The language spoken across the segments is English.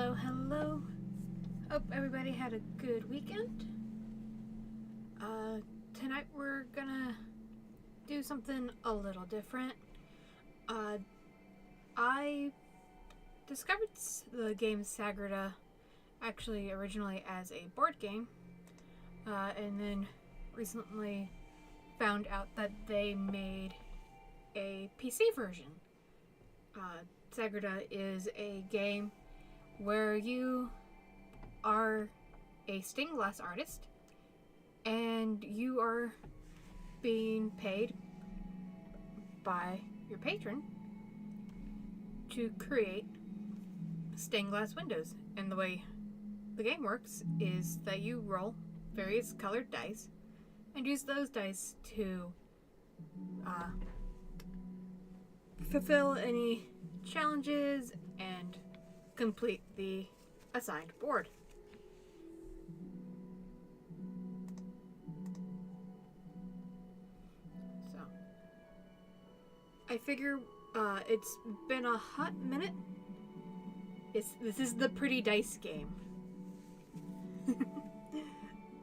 Hello, hello. Hope everybody had a good weekend. Tonight we're gonna do something a little different. I discovered the game Sagrada actually originally as a board game, and then recently found out that they made a PC version. Sagrada is a game where you are a stained glass artist and you are being paid by your patron to create stained glass windows. And the way the game works is that you roll various colored dice and use those dice to fulfill any challenges and complete the assigned board. So, I figure it's been a hot minute. This is the pretty dice game.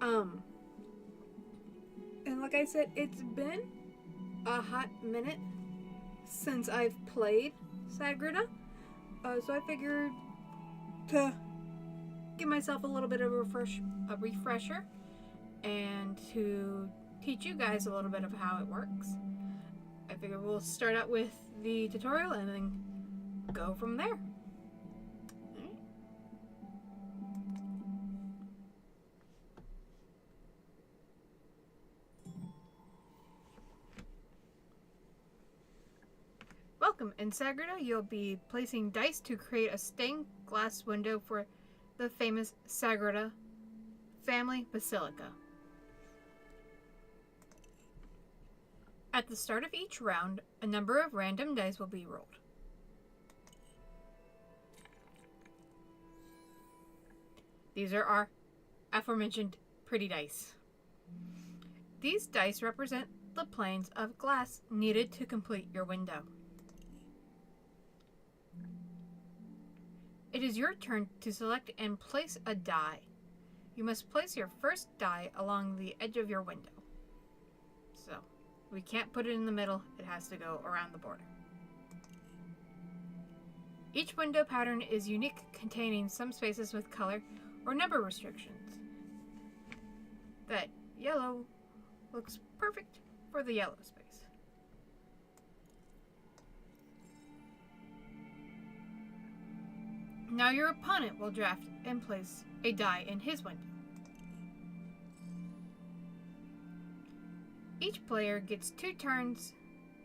And like I said, it's been a hot minute since I've played Sagrada. So I figured to give myself a little bit of a refresher and to teach you guys a little bit of how it works. I figure we'll start out with the tutorial and then go from there. Welcome. In Sagrada, you'll be placing dice to create a stained glass window for the famous Sagrada family basilica. At the start of each round, a number of random dice will be rolled. These are our aforementioned pretty dice. These dice represent the planes of glass needed to complete your window. It is your turn to select and place a die. You must place your first die along the edge of your window. So, we can't put it in the middle, it has to go around the border. Each window pattern is unique, containing some spaces with color or number restrictions. That yellow looks perfect for the yellow space. Now your opponent will draft and place a die in his window. Each player gets 2 turns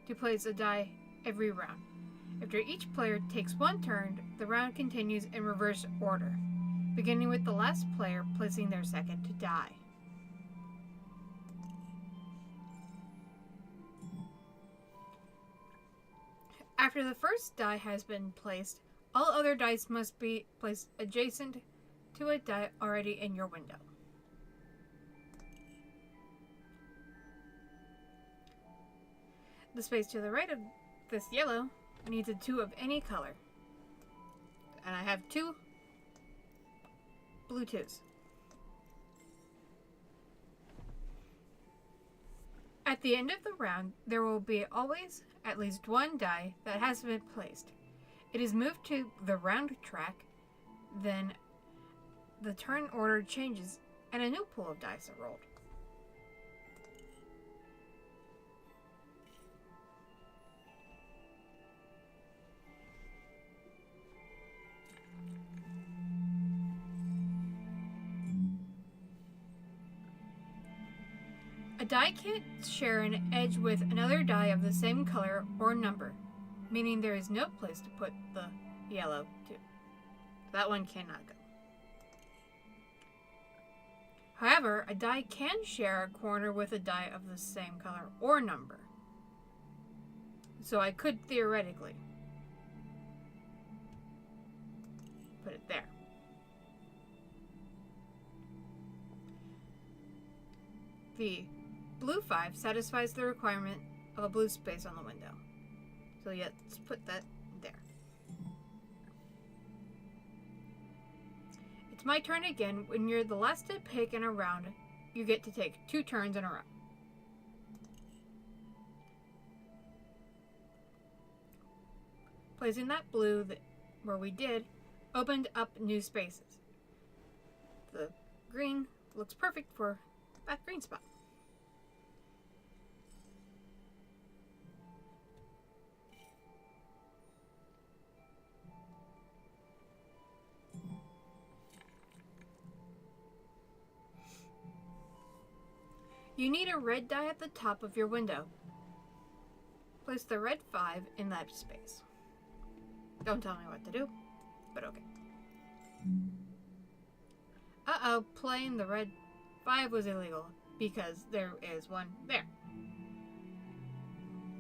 to place a die every round. After each player takes 1 turn, the round continues in reverse order, beginning with the last player placing their second die. After the first die has been placed, all other dice must be placed adjacent to a die already in your window. The space to the right of this yellow needs a 2 of any color. And I have 2 blue 2s. At the end of the round, there will be always at least 1 die that has been placed. It is moved to the round track, then the turn order changes and a new pool of dice are rolled. A die can't share an edge with another die of the same color or number, meaning there is no place to put the yellow 2. That one cannot go. However, a die can share a corner with a die of the same color or number. So I could theoretically put it there. The blue 5 satisfies the requirement of a blue space on the window. So yeah, let's put that there. It's my turn again. When you're the last to pick in a round, you get to take 2 turns in a row. Placing that blue where we did opened up new spaces. The green looks perfect for that green spot. You need a red die at the top of your window. Place the red 5 in that space. Don't tell me what to do, but okay. Uh-oh, playing the red 5 was illegal because there is one there.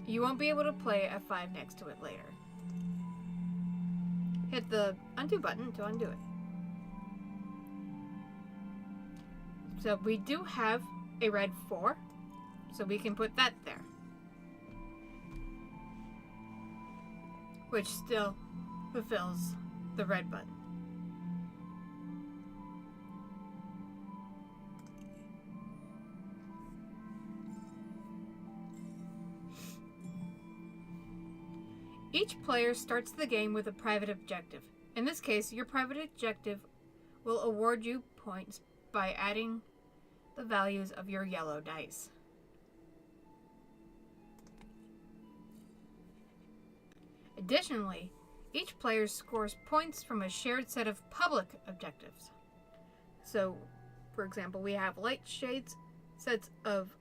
You won't be able to play a 5 next to it later. Hit the undo button to undo it. So we do have a red 4, so we can put that there. Which still fulfills the red button. Each player starts the game with a private objective. In this case, your private objective will award you points by adding the values of your yellow dice. Additionally, each player scores points from a shared set of public objectives. So, for example, we have light shades, sets of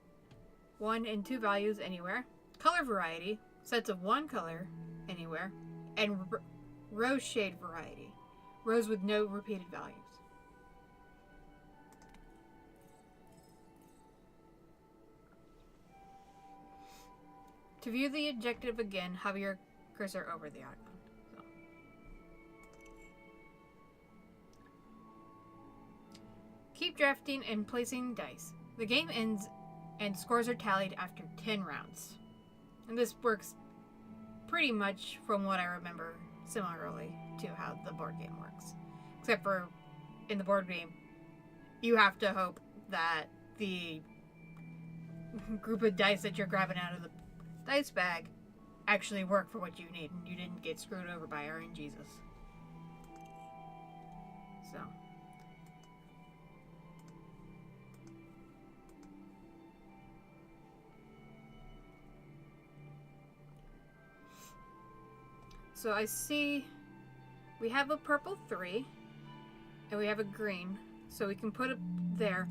1 and 2 values anywhere, color variety, sets of 1 color anywhere, and rose shade variety, rows with no repeated values. To view the objective again, hover your cursor over the icon. Keep drafting and placing dice. The game ends and scores are tallied after 10 rounds. And this works pretty much from what I remember similarly to how the board game works. Except for in the board game, you have to hope that the group of dice that you're grabbing out of the dice bag actually work for what you need and you didn't get screwed over by RNGesus. So I see we have a purple 3 and we have a green, so we can put it there.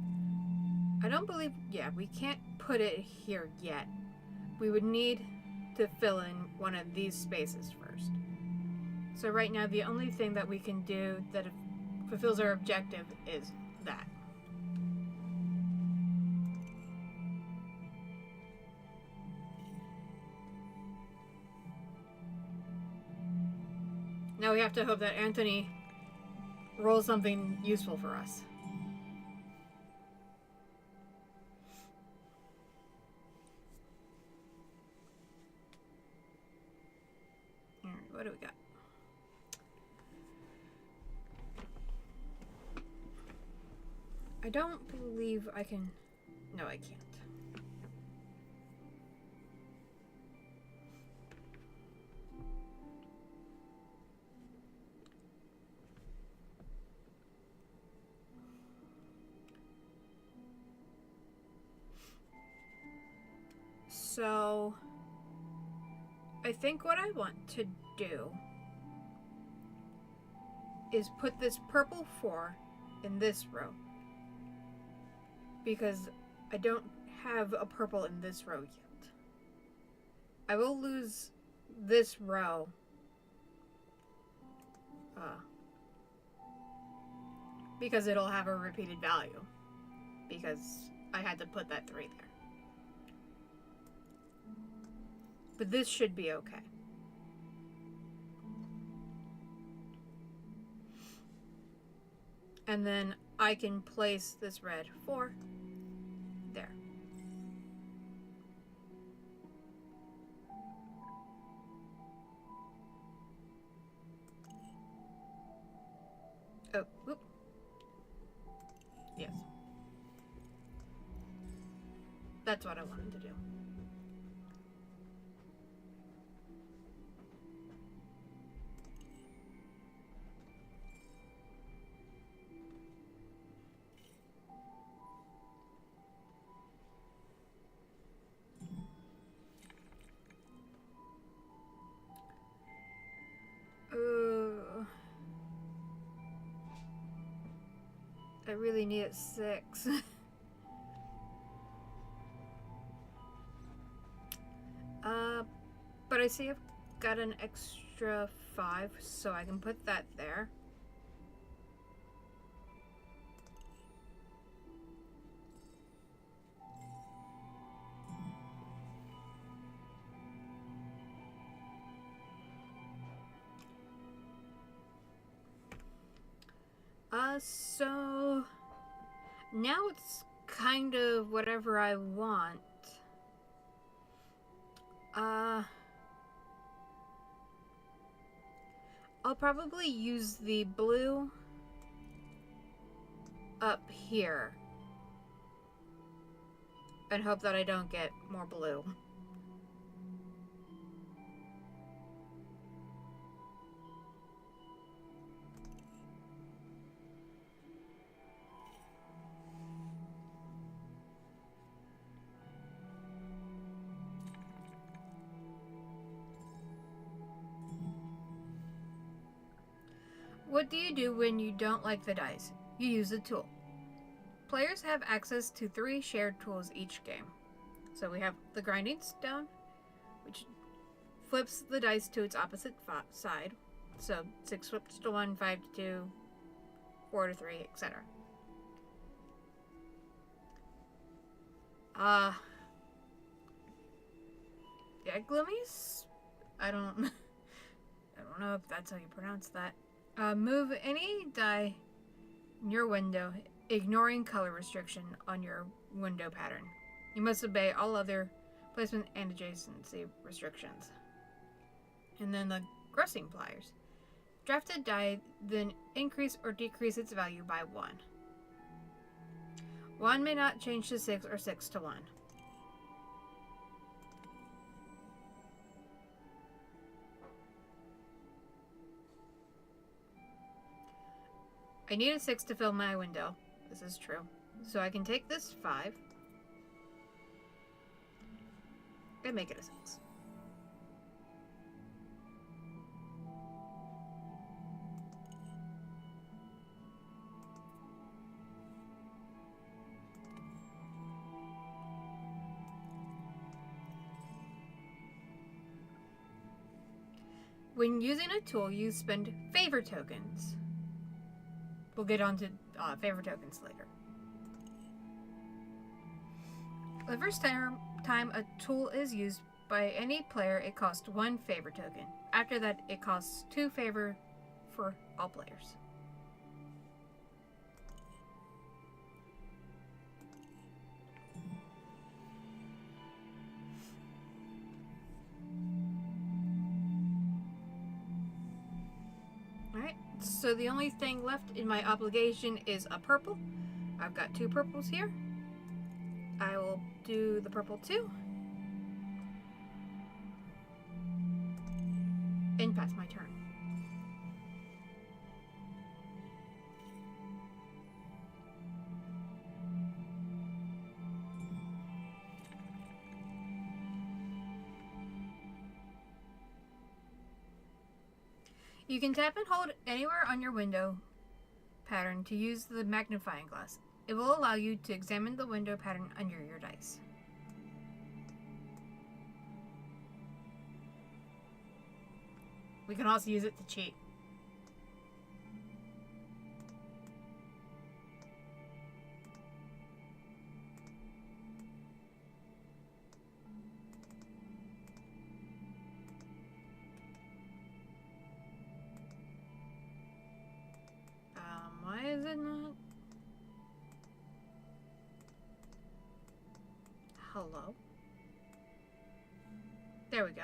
I don't believe, yeah, we can't put it here yet. We would need to fill in one of these spaces first. So right now the only thing that we can do that fulfills our objective is that. Now we have to hope that Anthony rolls something useful for us. Alright, what do we got? I don't believe I can... No, I can't. So, I think what I want to do is put this purple 4 in this row. Because I don't have a purple in this row yet. I will lose this row. Because it'll have a repeated value. Because I had to put that 3 there. But this should be okay. And then I can place this red 4 there. Oh, whoop. Yes. That's what I wanted to do. I really need it 6. But I see I've got an extra 5, so I can put that there. So now it's kind of whatever I want. I'll probably use the blue up here and hope that I don't get more blue. What do you do when you don't like the dice? You use a tool. Players have access to 3 shared tools each game. So we have the grinding stone, which flips the dice to its opposite side. So 6 flips to 1, 5 to 2, 4 to 3, etc. Yeah, gloomies? I don't know if that's how you pronounce that. Move any die in your window, ignoring color restriction on your window pattern. You must obey all other placement and adjacency restrictions. And then the grossing pliers. Drafted die, then increase or decrease its value by 1. 1 may not change to 6 or 6 to 1. I need a 6 to fill my window. This is true. So I can take this 5 and make it a 6. When using a tool, you spend favor tokens. We'll get on to favor tokens later. The first time a tool is used by any player, it costs 1 favor token. After that, it costs 2 favor for all players. Alright, so the only thing left in my obligation is a purple. I've got 2 purples here. I will do the purple 2. And pass my turn. You can tap and hold anywhere on your window pattern to use the magnifying glass. It will allow you to examine the window pattern under your dice. We can also use it to cheat. Why is it not? Hello? There we go.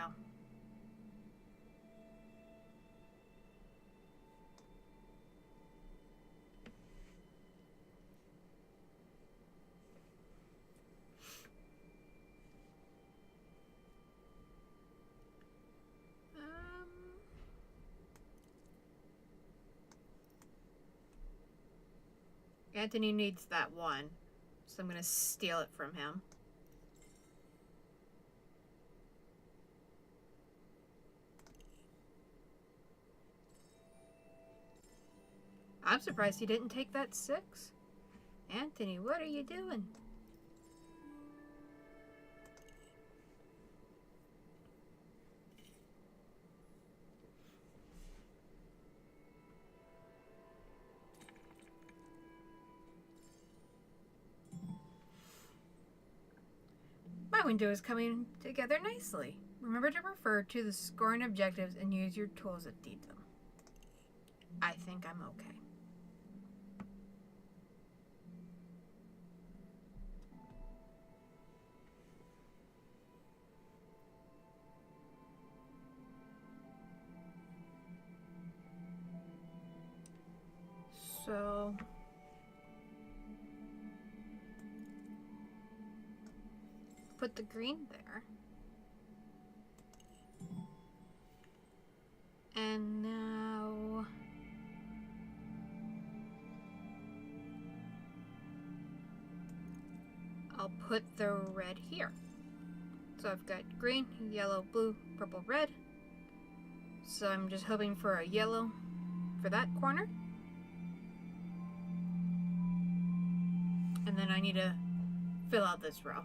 Anthony needs that one, so I'm gonna steal it from him. I'm surprised he didn't take that 6. Anthony, what are you doing? My window is coming together nicely. Remember to refer to the scoring objectives and use your tools that need them. I think I'm okay. So put the green there. And now I'll put the red here. So I've got green, yellow, blue, purple, red. So I'm just hoping for a yellow for that corner. And then I need to fill out this row.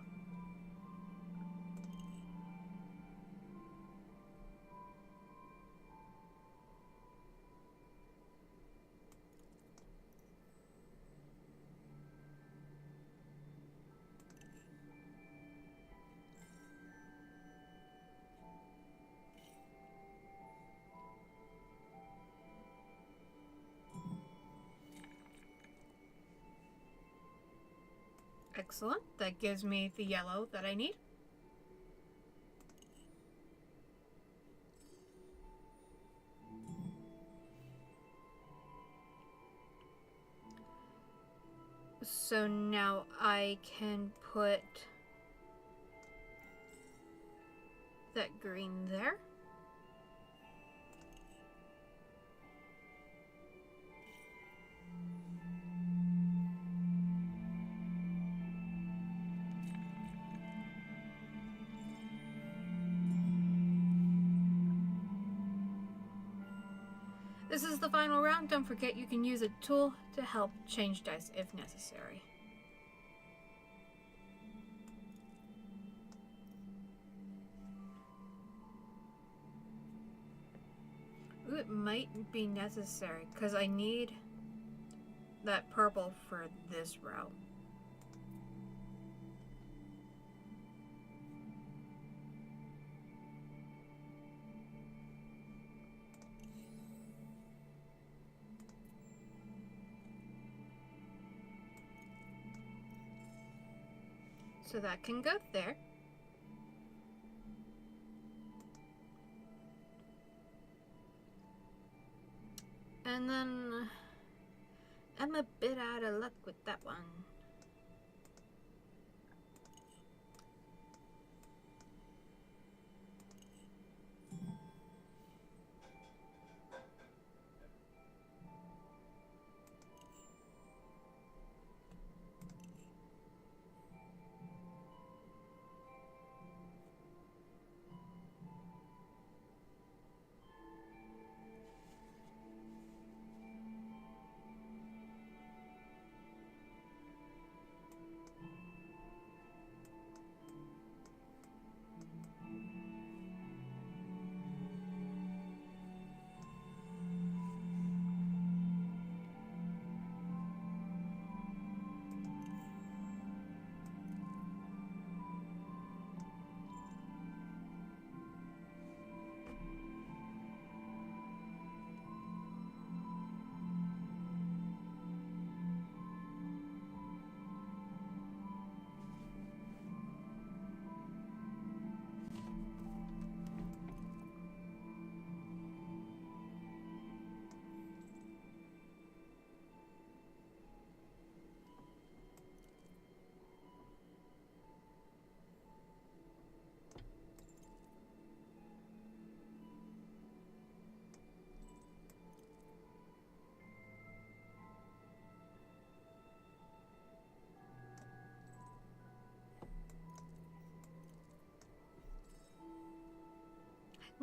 Excellent. That gives me the yellow that I need. So now I can put that green there. This is the final round. Don't forget you can use a tool to help change dice if necessary. Ooh, it might be necessary because I need that purple for this row. So that can go there. And then I'm a bit out of luck with that one.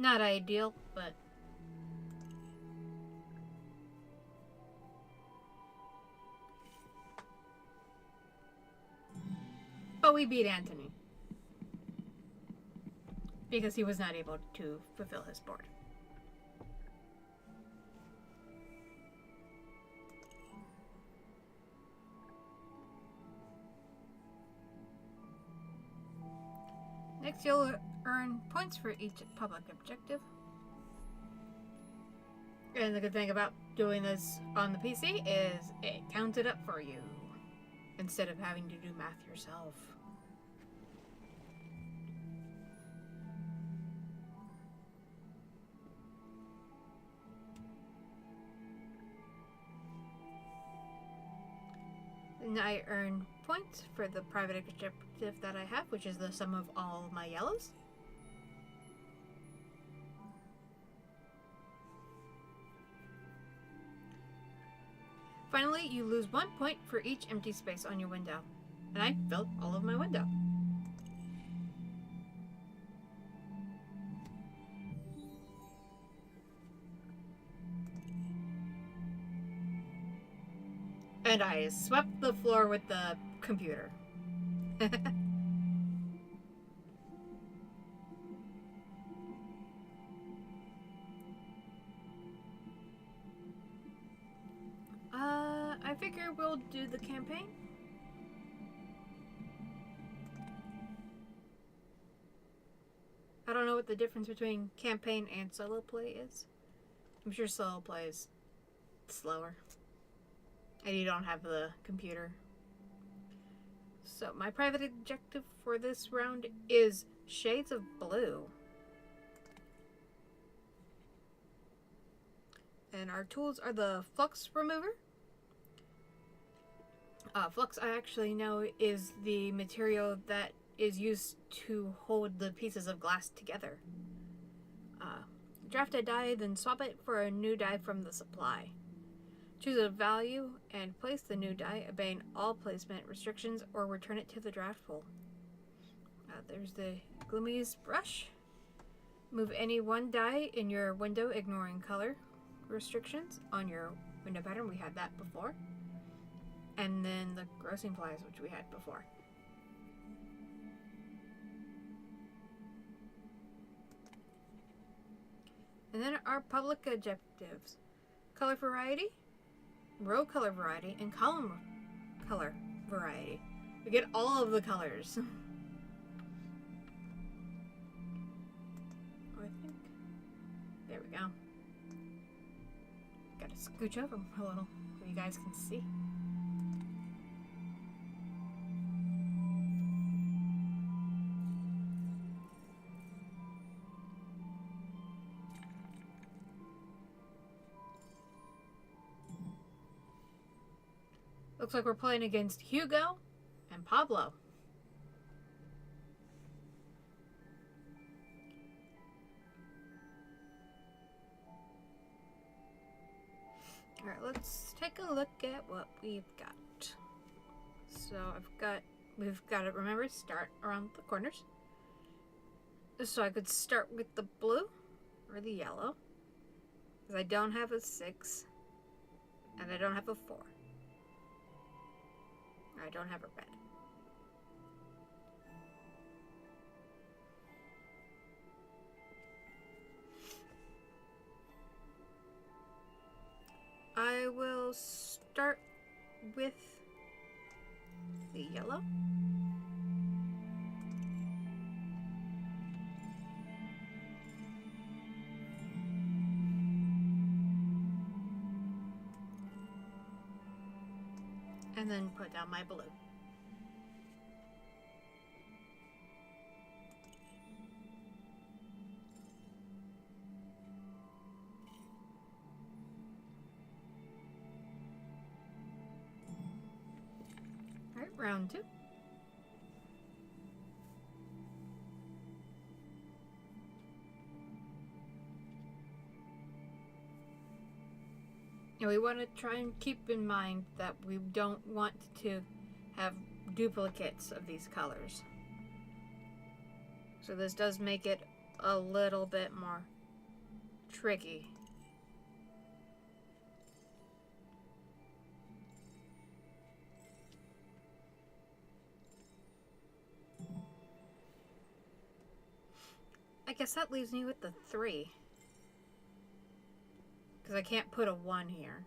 Not ideal, but... But we beat Anthony. Because he was not able to fulfill his board. Next, you'll earn points for each public objective. And the good thing about doing this on the PC is it counts it up for you instead of having to do math yourself. And I earn points for the private objective that I have, which is the sum of all of my yellows. Finally, you lose 1 point for each empty space on your window. And I filled all of my window. And I swept the floor with the computer. I figure we'll do the campaign. I don't know what the difference between campaign and solo play is. I'm sure solo play is slower. And you don't have the computer. So my private objective for this round is Shades of Blue. And our tools are the Flux Remover. Flux, I actually know, is the material that is used to hold the pieces of glass together. Draft a die, then swap it for a new die from the supply. Choose a value and place the new die, obeying all placement restrictions, or return it to the draft pool. There's the Gloomies brush. Move any one die in your window, ignoring color restrictions on your window pattern. We had that before. And then the grossing flies, which we had before. And then our public objectives. Color variety, row color variety, and column color variety. We get all of the colors. I think. There we go. Gotta scooch over a little so you guys can see. Looks like we're playing against Hugo and Pablo. Alright, let's take a look at what we've got. So we've got to remember, start around the corners. So I could start with the blue or the yellow, because I don't have a 6 and I don't have a 4. I don't have a red. I will start with the yellow. And then put down my blue. All right, round 2. And we want to try and keep in mind that we don't want to have duplicates of these colors. So this does make it a little bit more tricky. I guess that leaves me with the 3. Because I can't put a 1 here.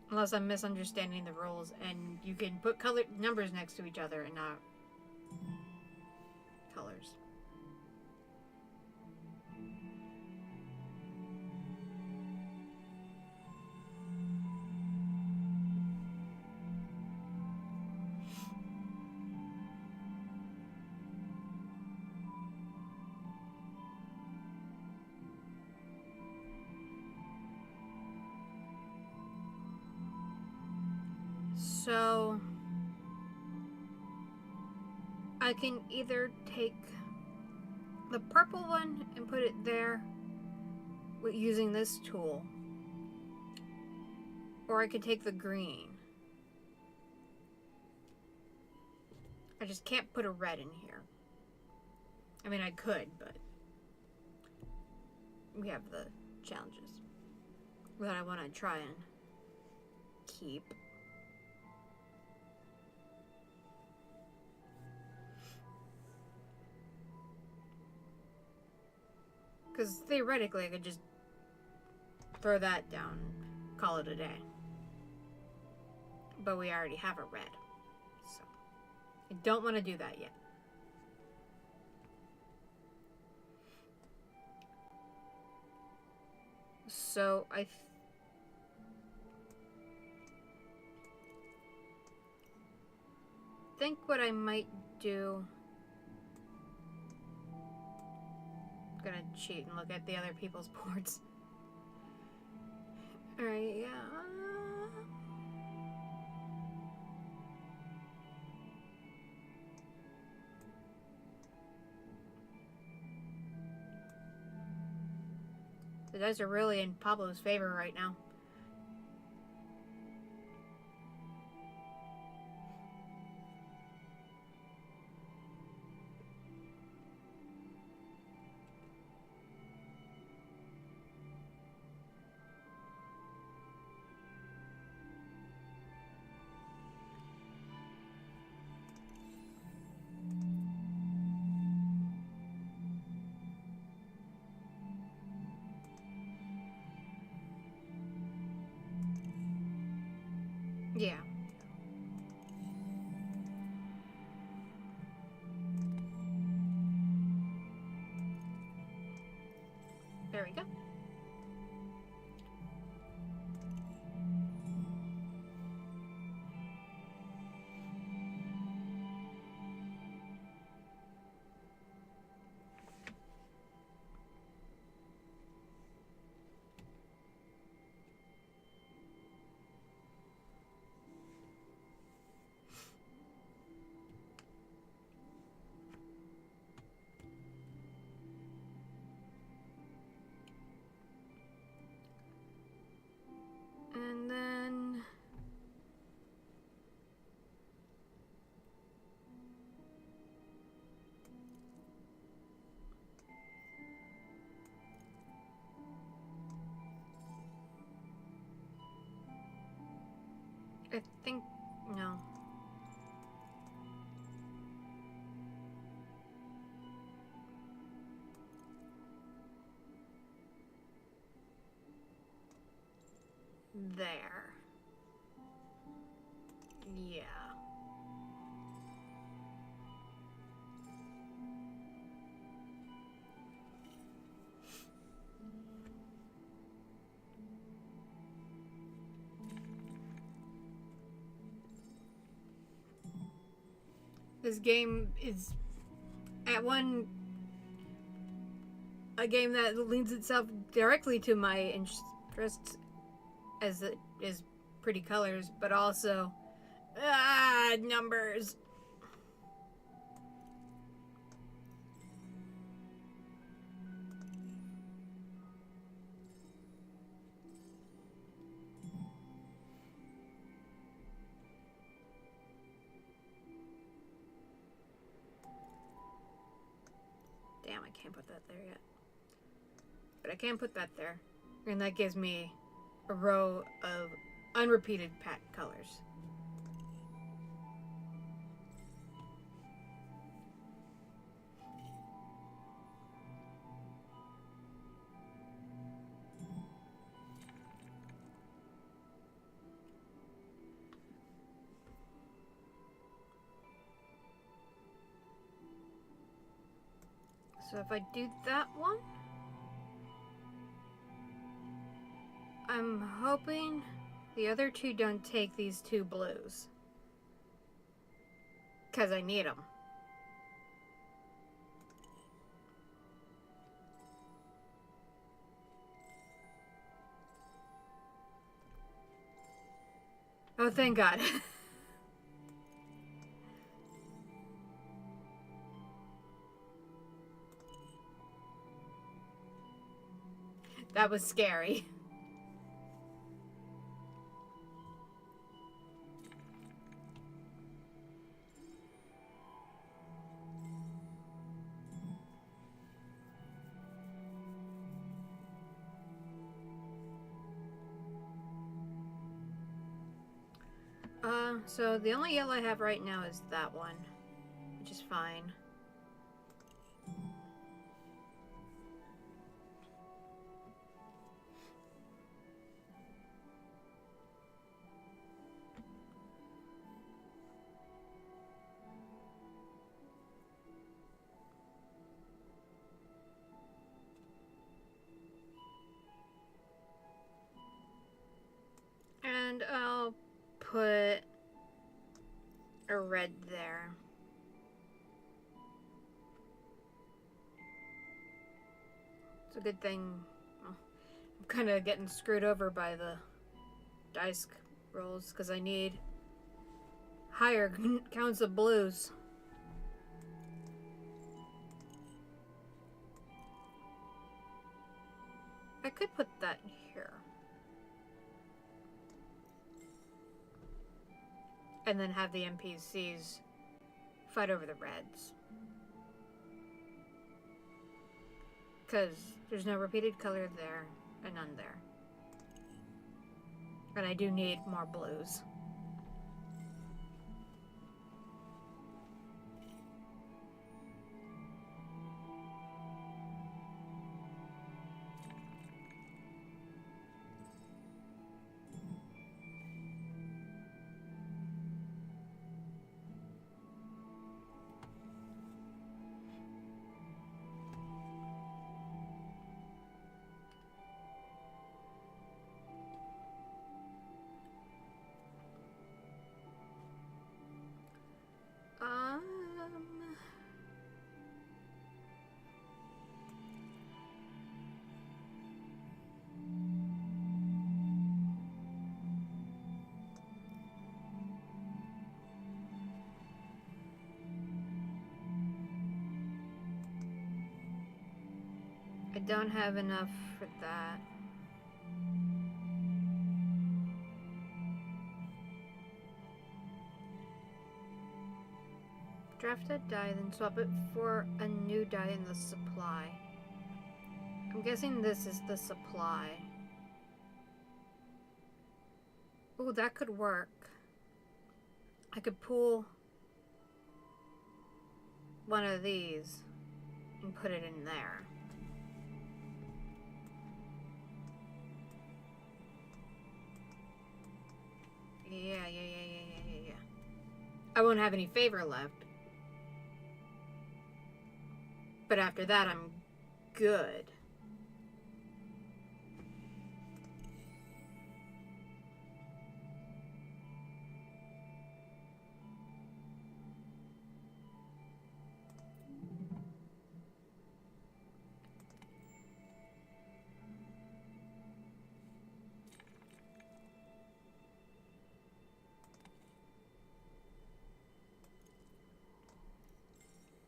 Unless I'm misunderstanding the rules, and you can put colored numbers next to each other and not colors. So I can either take the purple one and put it there using this tool, or I could take the green. I just can't put a red in here. I mean, I could, but we have the challenges that I want to try and keep. Because theoretically, I could just throw that down and call it a day. But we already have a red. So I don't want to do that yet. So I think what I might do... gonna cheat and look at the other people's boards. Alright, yeah. The dice are really in Pablo's favor right now. Yeah. There we go. And then... I think... no. There. Yeah. This game is a game that leans itself directly to my interests, as it is pretty colors, but also numbers. I can't put that there yet. But I can put that there. And that gives me a row of unrepeated pack colors. So if I do that one, I'm hoping the other two don't take these two blues. Because I need them. Oh, thank God. That was scary. So the only yellow I have right now is that one, which is fine. And I'll put a red there. It's a good thing. Well, I'm kind of getting screwed over by the dice rolls because I need higher counts of blues. I could put that here. And then have the NPCs fight over the reds. Because there's no repeated color there and none there. And I do need more blues. I don't have enough for that. Draft a die, then swap it for a new die in the supply. I'm guessing this is the supply. Oh, that could work. I could pull one of these and put it in there. Yeah. I won't have any favor left. But after that, I'm good.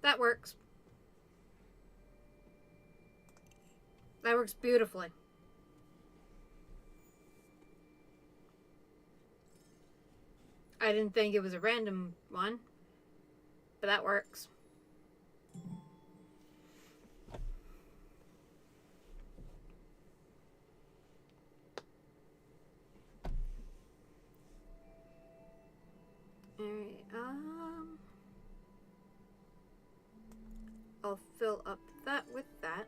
That works. That works beautifully. I didn't think it was a random one, but that works. up that with that.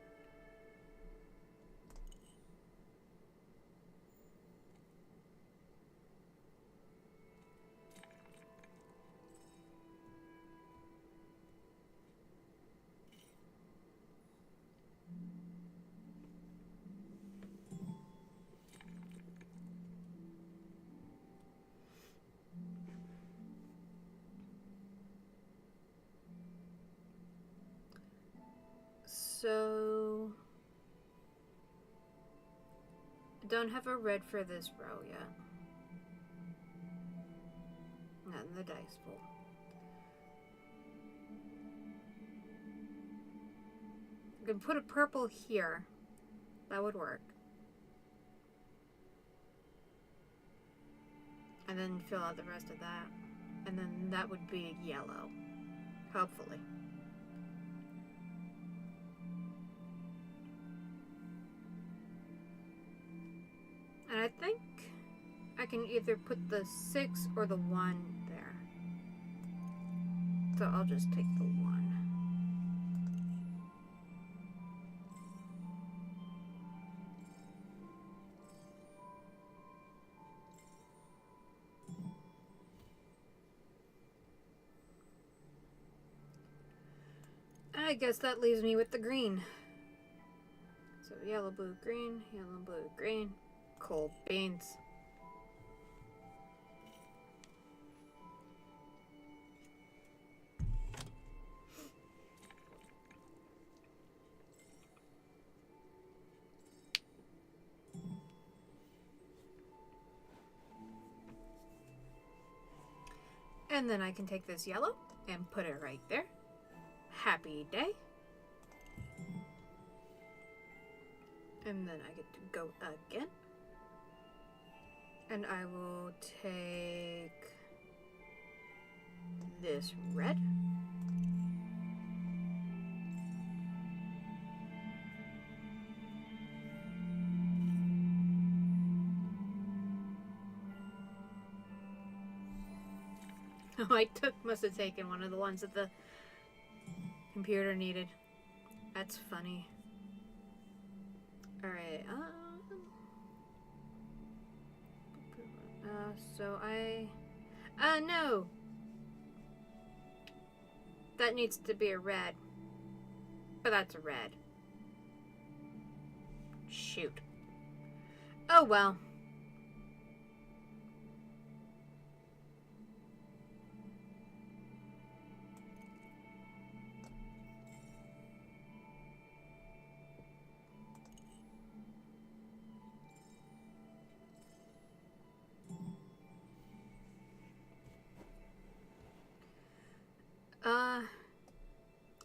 So, I don't have a red for this row yet. Not in the dice pool. I can put a purple here. That would work. And then fill out the rest of that. And then that would be yellow. Hopefully. And I think I can either put the 6 or the 1 there. So I'll just take the 1. I guess that leaves me with the green. So yellow, blue, green, yellow, blue, green. Cold beans. And then I can take this yellow and put it right there. Happy day. And then I get to go again. And I will take this red. Oh, I must have taken one of the ones that the computer needed. That's funny. Alright, so no! That needs to be a red. But that's a red. Shoot. Oh well.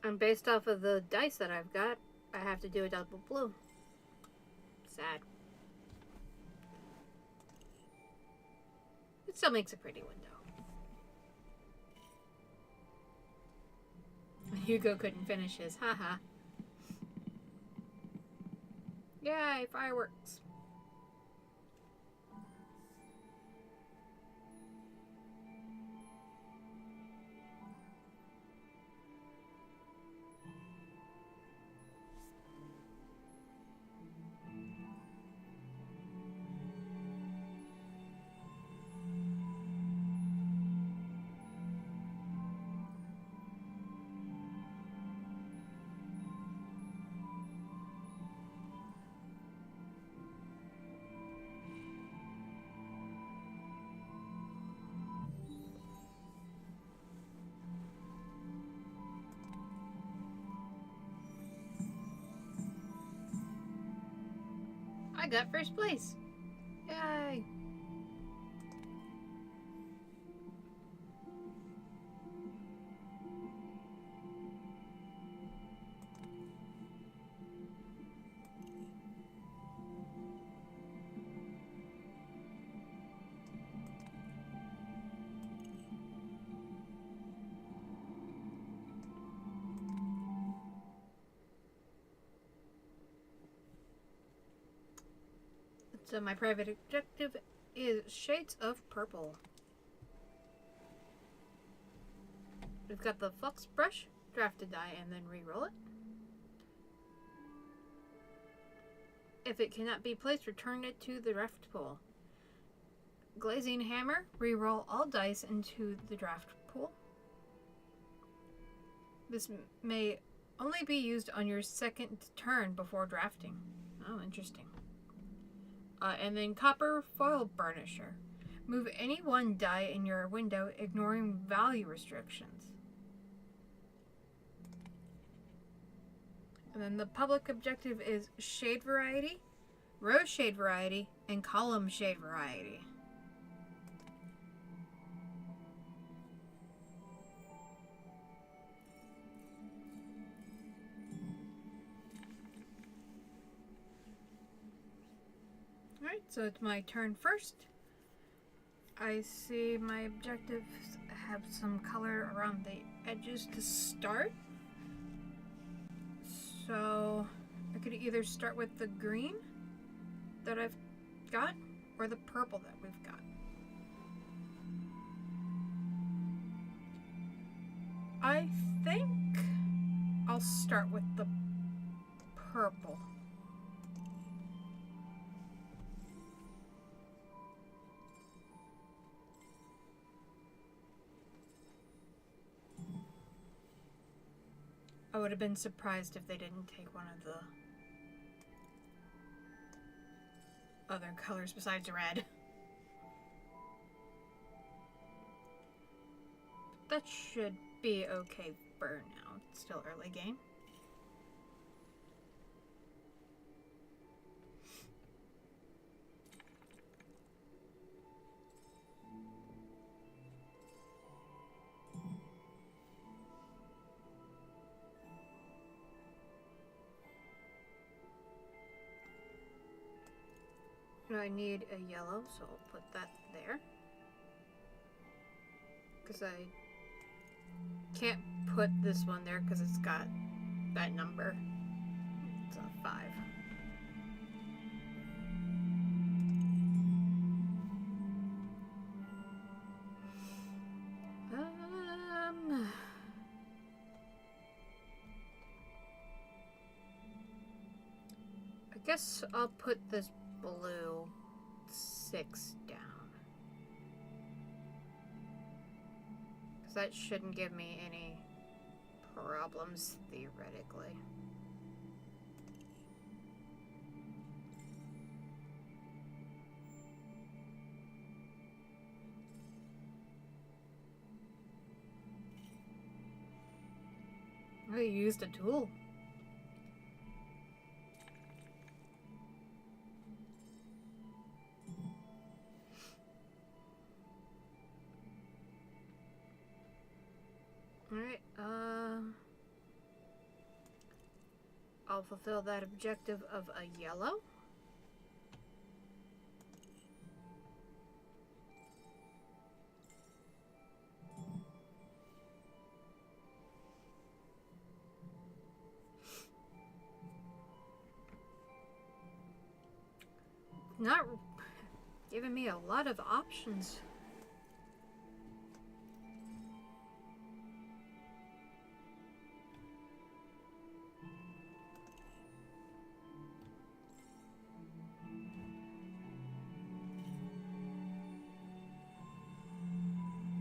And based off of the dice that I've got, I have to do a double blue. Sad. It still makes a pretty window. Hugo couldn't finish his, haha. Yay, fireworks. I got first place. Yay. So my private objective is shades of purple. We've got the flux brush, draft a die, and then re-roll it. If it cannot be placed, return it to the draft pool. Glazing hammer, re-roll all dice into the draft pool. This may only be used on your second turn before drafting. Oh, interesting. And then copper foil burnisher. Move any one die in your window, ignoring value restrictions. And then the public objective is shade variety, row shade variety, and column shade variety. Alright, so it's my turn first. I see my objectives have some color around the edges to start. So I could either start with the green that I've got or the purple that we've got. I think I'll start with the purple. I would have been surprised if they didn't take one of the other colors besides red. That should be okay for now. It's still early game. I need a yellow, so I'll put that there. Because I can't put this one there because it's got that number. It's a 5. I guess I'll put this blue 6 down. Because that shouldn't give me any problems theoretically. I used a tool. Alright, I'll fulfill that objective of a yellow. Not giving me a lot of options.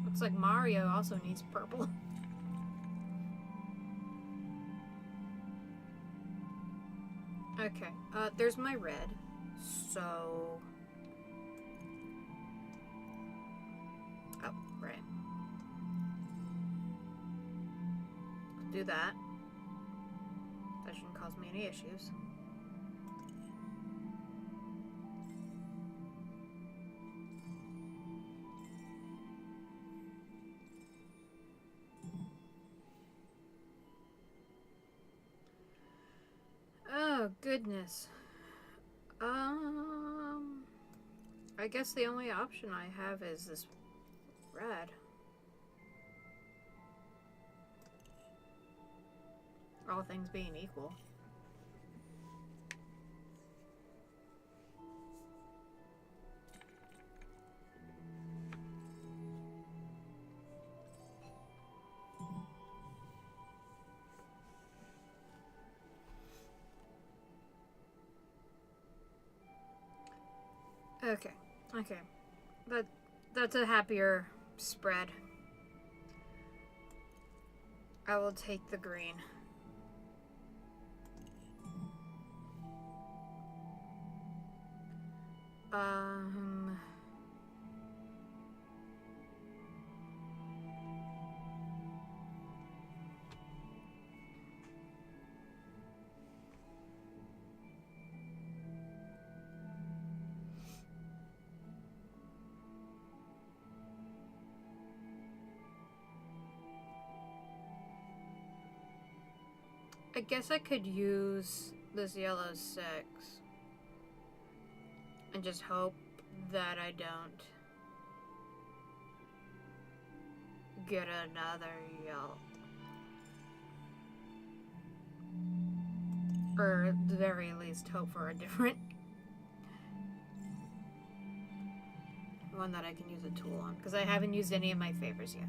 Looks like Mario also needs purple. Okay, there's my red. So... oh, right. Do that. That shouldn't cause me any issues. Oh, goodness. I guess the only option I have is this red. All things being equal. Okay. Okay. That that's a happier spread. I will take the green. Um I guess I could use this yellow 6 and just hope that I don't get another yellow. Or at the very least hope for a different one that I can use a tool on, because I haven't used any of my favors yet.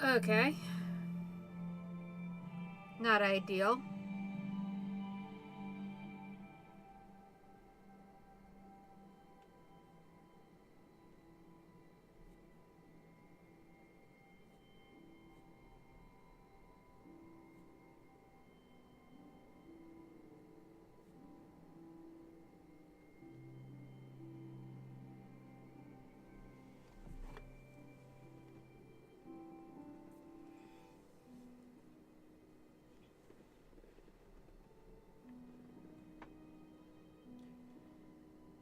Okay. Not ideal.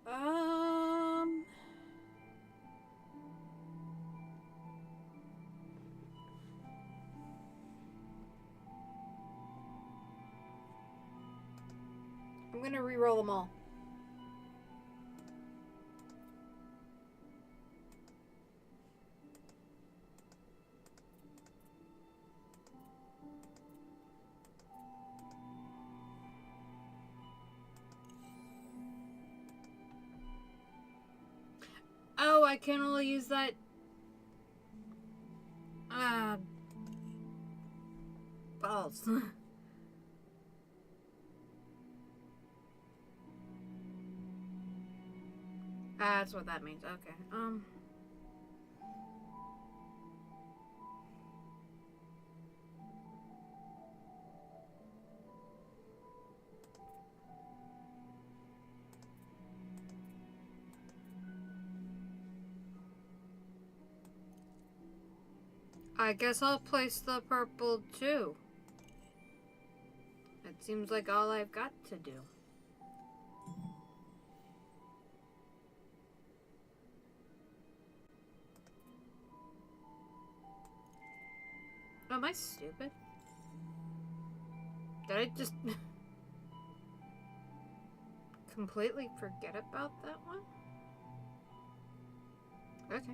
Um... I'm gonna re-roll them all. Oh, I can only use that. Balls. That's what that means. Okay. I guess I'll place the purple too. It seems like all I've got to do. Am I stupid? Did I just completely forget about that one? Okay.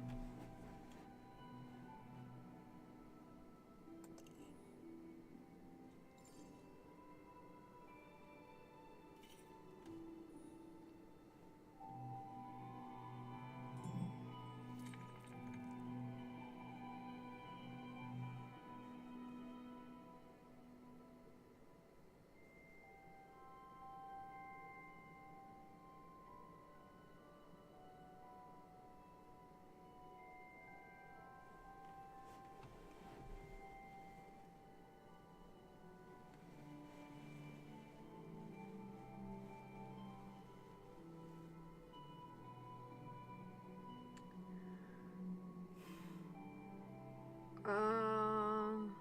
Um...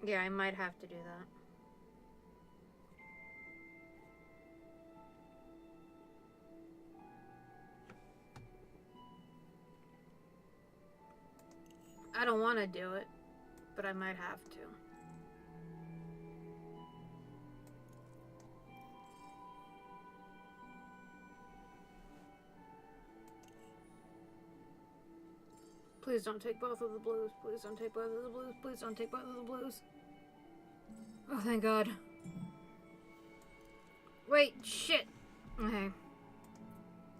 Yeah, I might have to do that. I don't want to do it, but I might have to. Please don't take both of the blues. Please don't take both of the blues. Please don't take both of the blues. Oh, thank God. Wait, shit. Okay.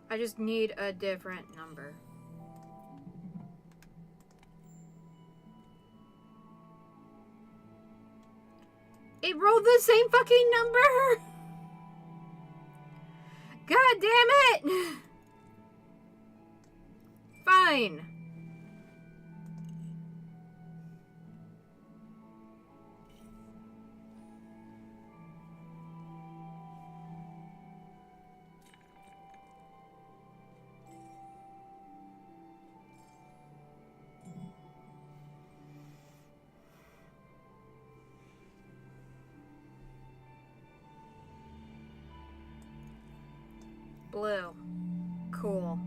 I just need a different number. It rolled the same fucking number! God damn it! Fine. Blue. Cool.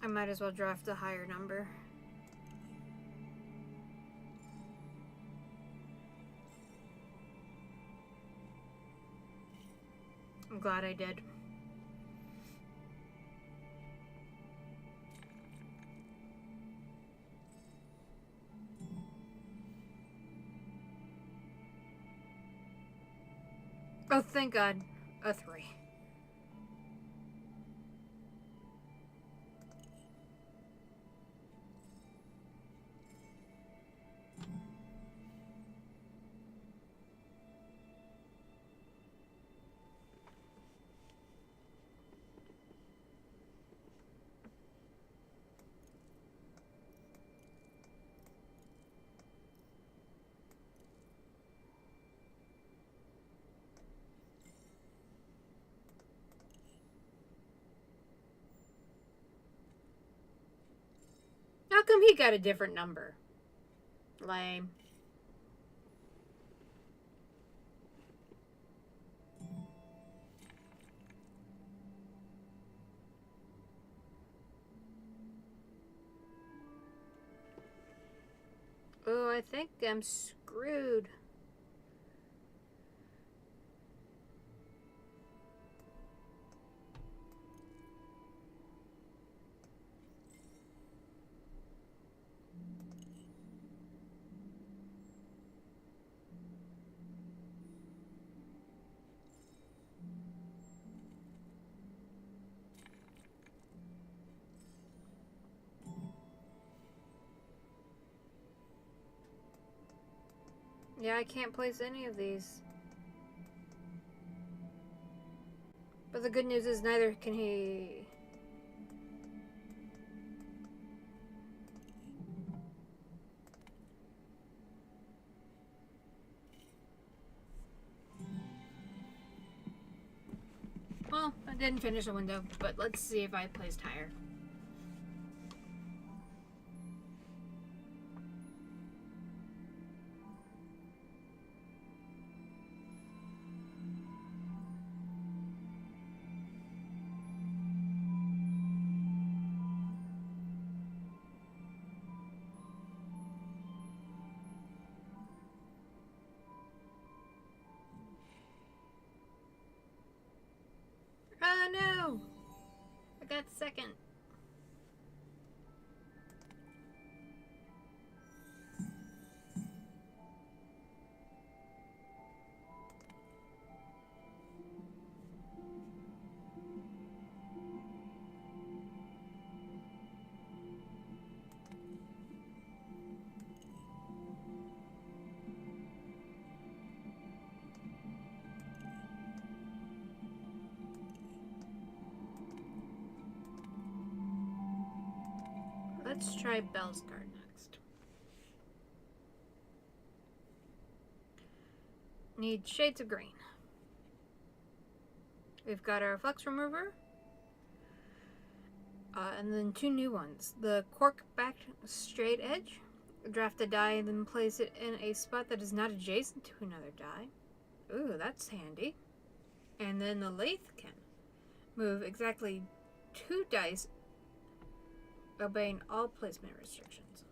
I might as well draft a higher number. I'm glad I did. Oh, thank God. A 3. How come he got a different number? Lame. Oh, I think I'm screwed. Yeah, I can't place any of these. But the good news is neither can he. Well, I didn't finish the window, but let's see if I placed higher. Oh no! I got second. Let's try Belle's card next. Need shades of green. We've got our Flux Remover. And then 2 new ones. The Cork-backed Straight Edge. Draft a die and then place it in a spot that is not adjacent to another die. Ooh, that's handy. And then the Lathe can move exactly 2 dice, obeying all placement restrictions.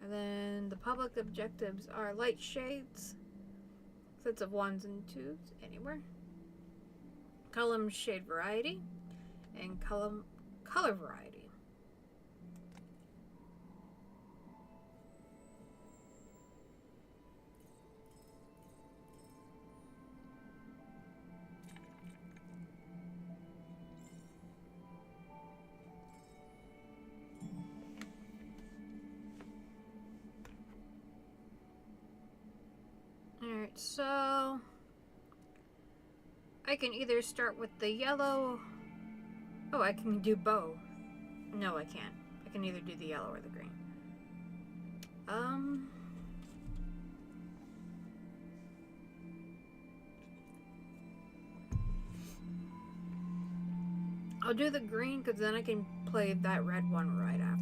And then the public objectives are light shades, sets of 1s and 2s, anywhere. Column shade variety, and color variety. Alright, so I can either start with the yellow. Oh, I can do both. No, I can't. I can either do the yellow or the green. I'll do the green because then I can play that red one right after.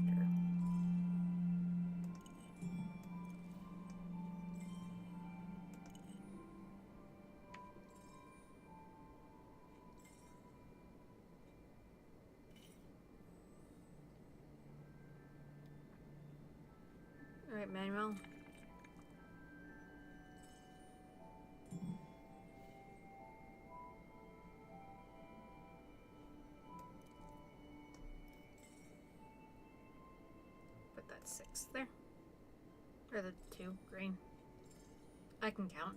Alright, Manuel. Put that 6 there. Or the 2, green. I can count.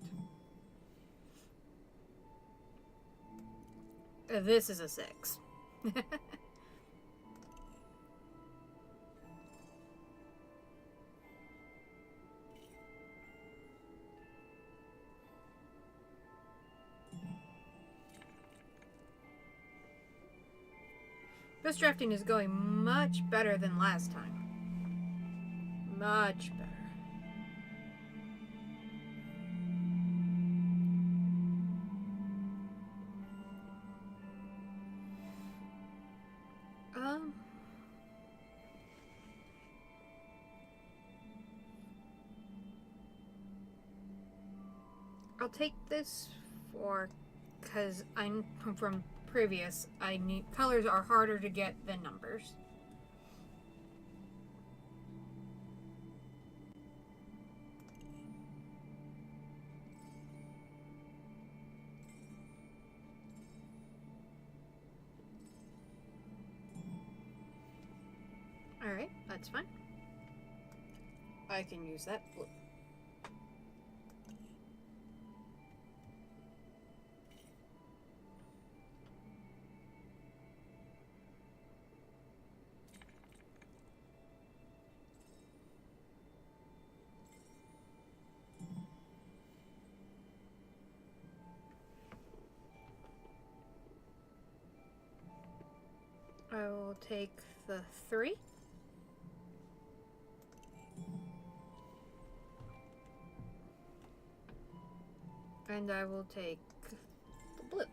This is a 6. This drafting is going much better than last time. Much better. I'll take this for, because I'm from previous, I need colors are harder to get than numbers. Alright, that's fine. I can use that blue. I will take the 3. And I will take the blue.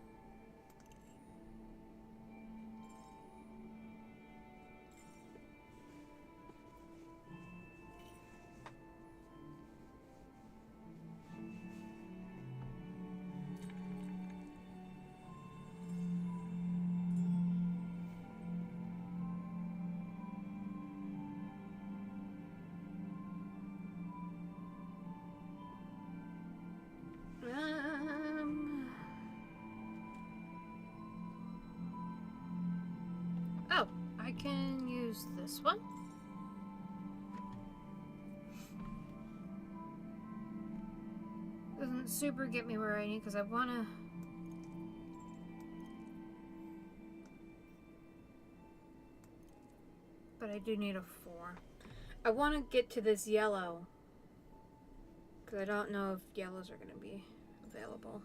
Oh, I can use this one. Doesn't super get me where I need because I want to. But I do need a 4. I want to get to this yellow because I don't know if yellows are going to be available.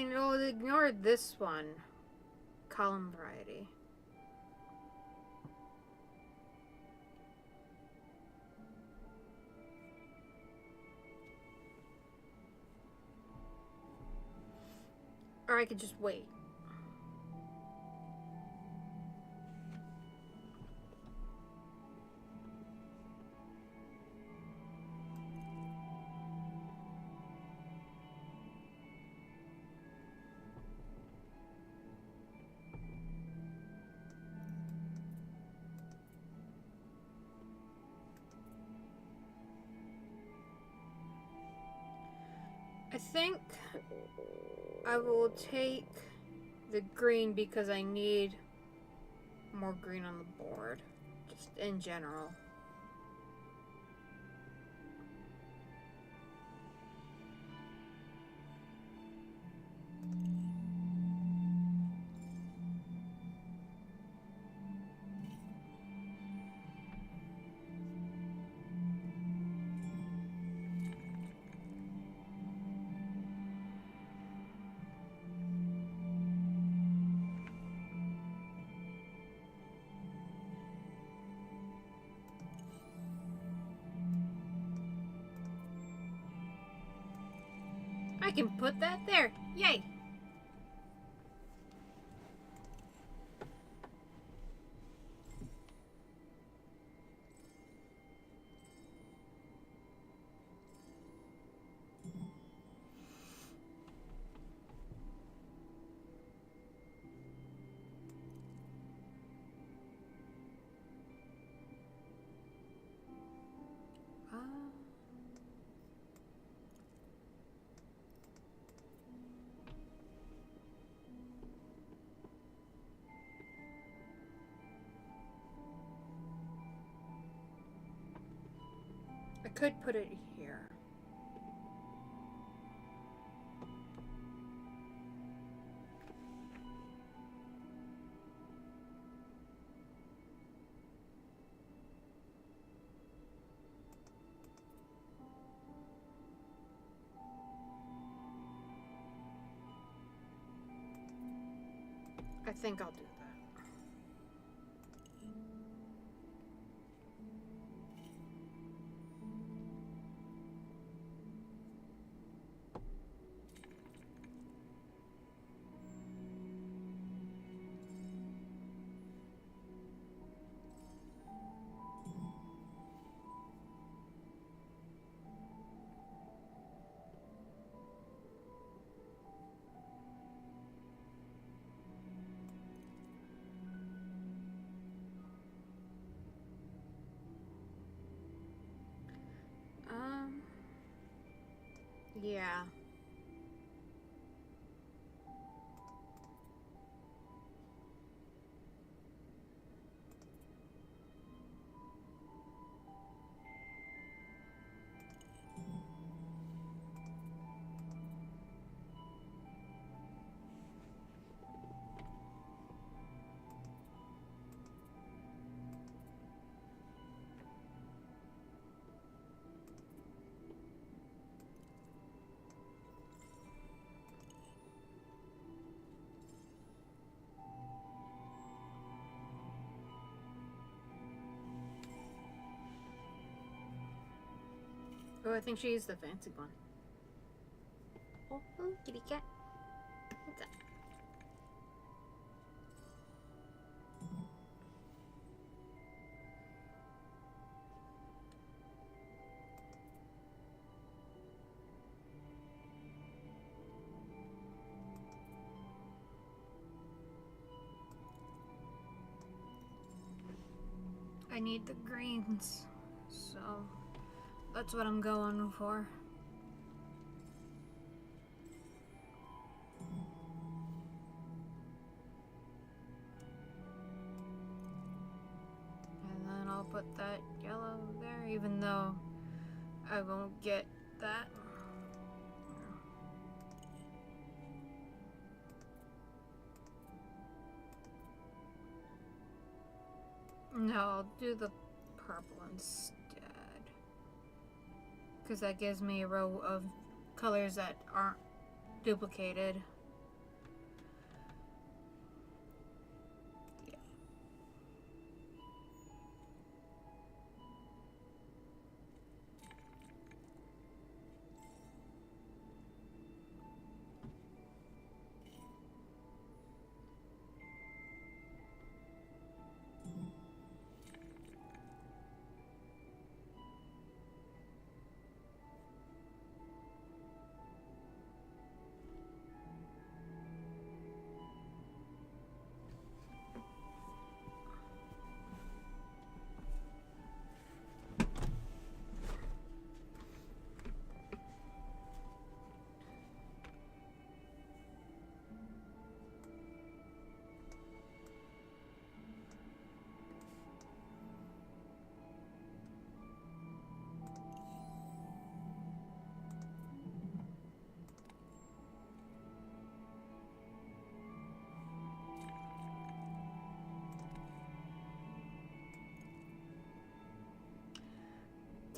mean, it'll ignore this one. Column variety. Or I could just wait. I think I will take the green because I need more green on the board, just in general. I can put that there. Yay! I could put it here. I think I'll do that. Yeah. Oh, I think she is the fancy one. Oh, kitty cat. What's that? I need the greens, so that's what I'm going for. And then I'll put that yellow there, even though I won't get that. No, I'll do the purple instead. Because that gives me a row of colors that aren't duplicated.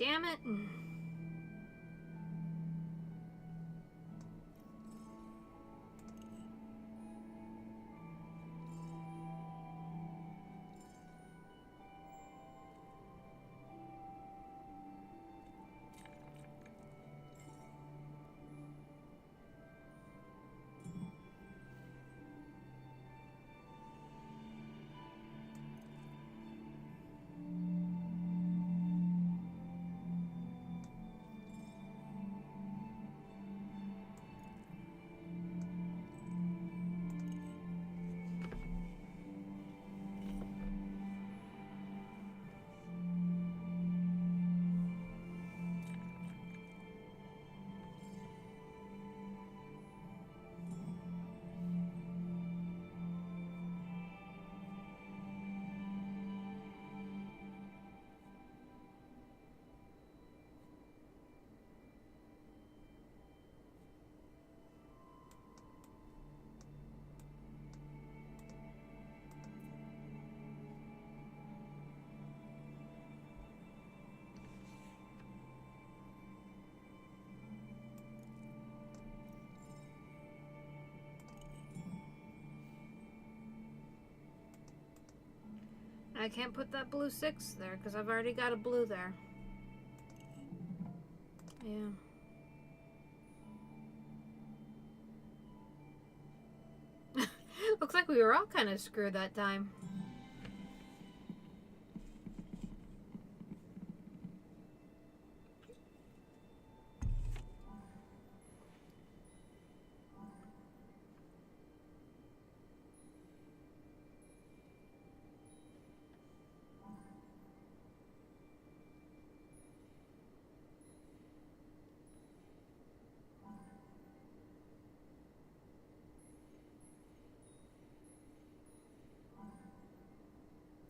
damn it. I can't put that blue 6 there because I've already got a blue there. Yeah. Looks like we were all kind of screwed that time.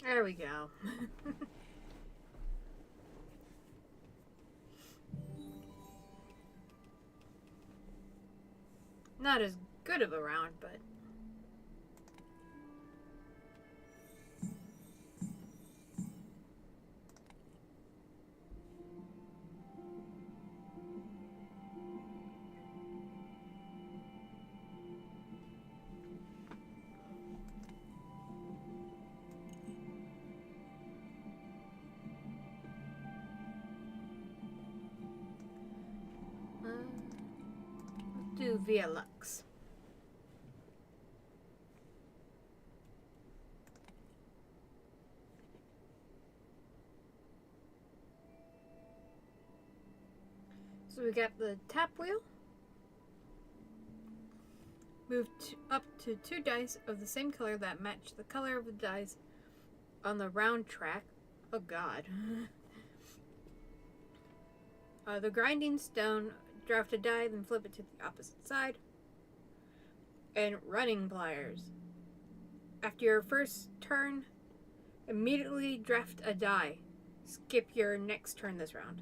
There we go. Not as good of a round, but... do Via Lux. So we got the tap wheel. Move up to 2 dice of the same color that match the color of the dice on the round track. Oh god. The grinding stone, draft a die, then flip it to the opposite side. And running pliers. After your first turn, immediately draft a die. Skip your next turn this round.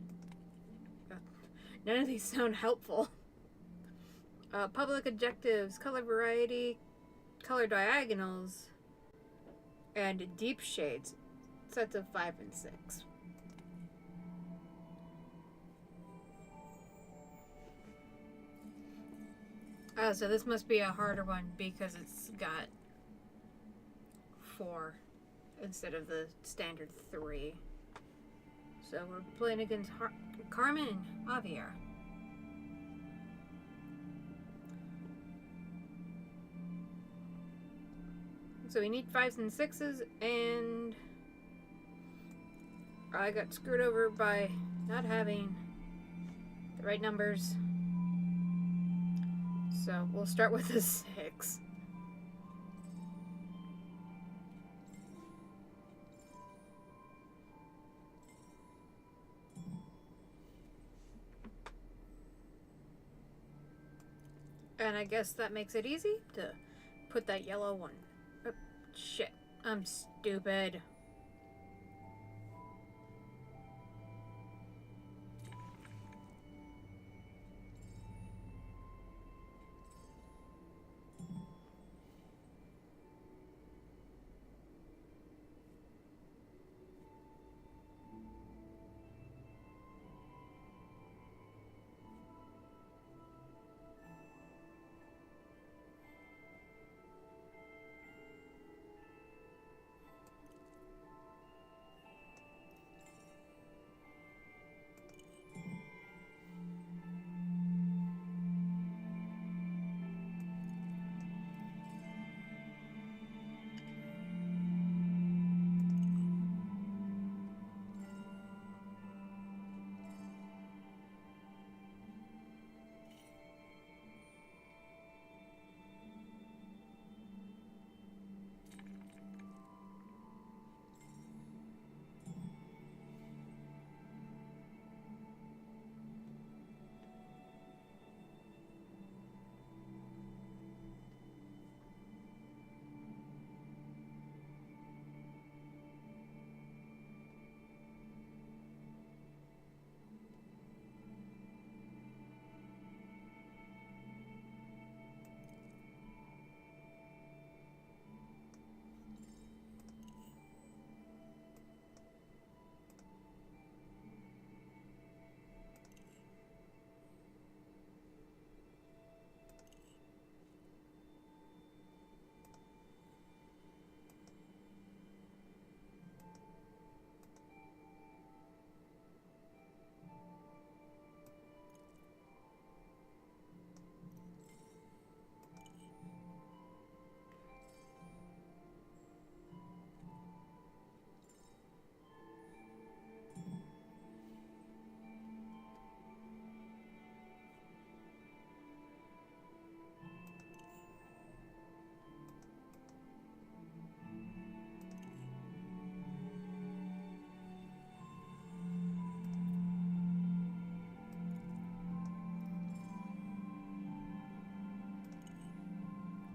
None of these sound helpful. Public objectives, color variety, color diagonals, and deep shades. Sets of 5 and 6. So this must be a harder one because it's got 4 instead of the standard 3. So we're playing against Carmen and Javier. So we need 5s and 6s, and I got screwed over by not having the right numbers. So we'll start with a 6. And I guess that makes it easy to put that yellow one. Oh, shit, I'm stupid.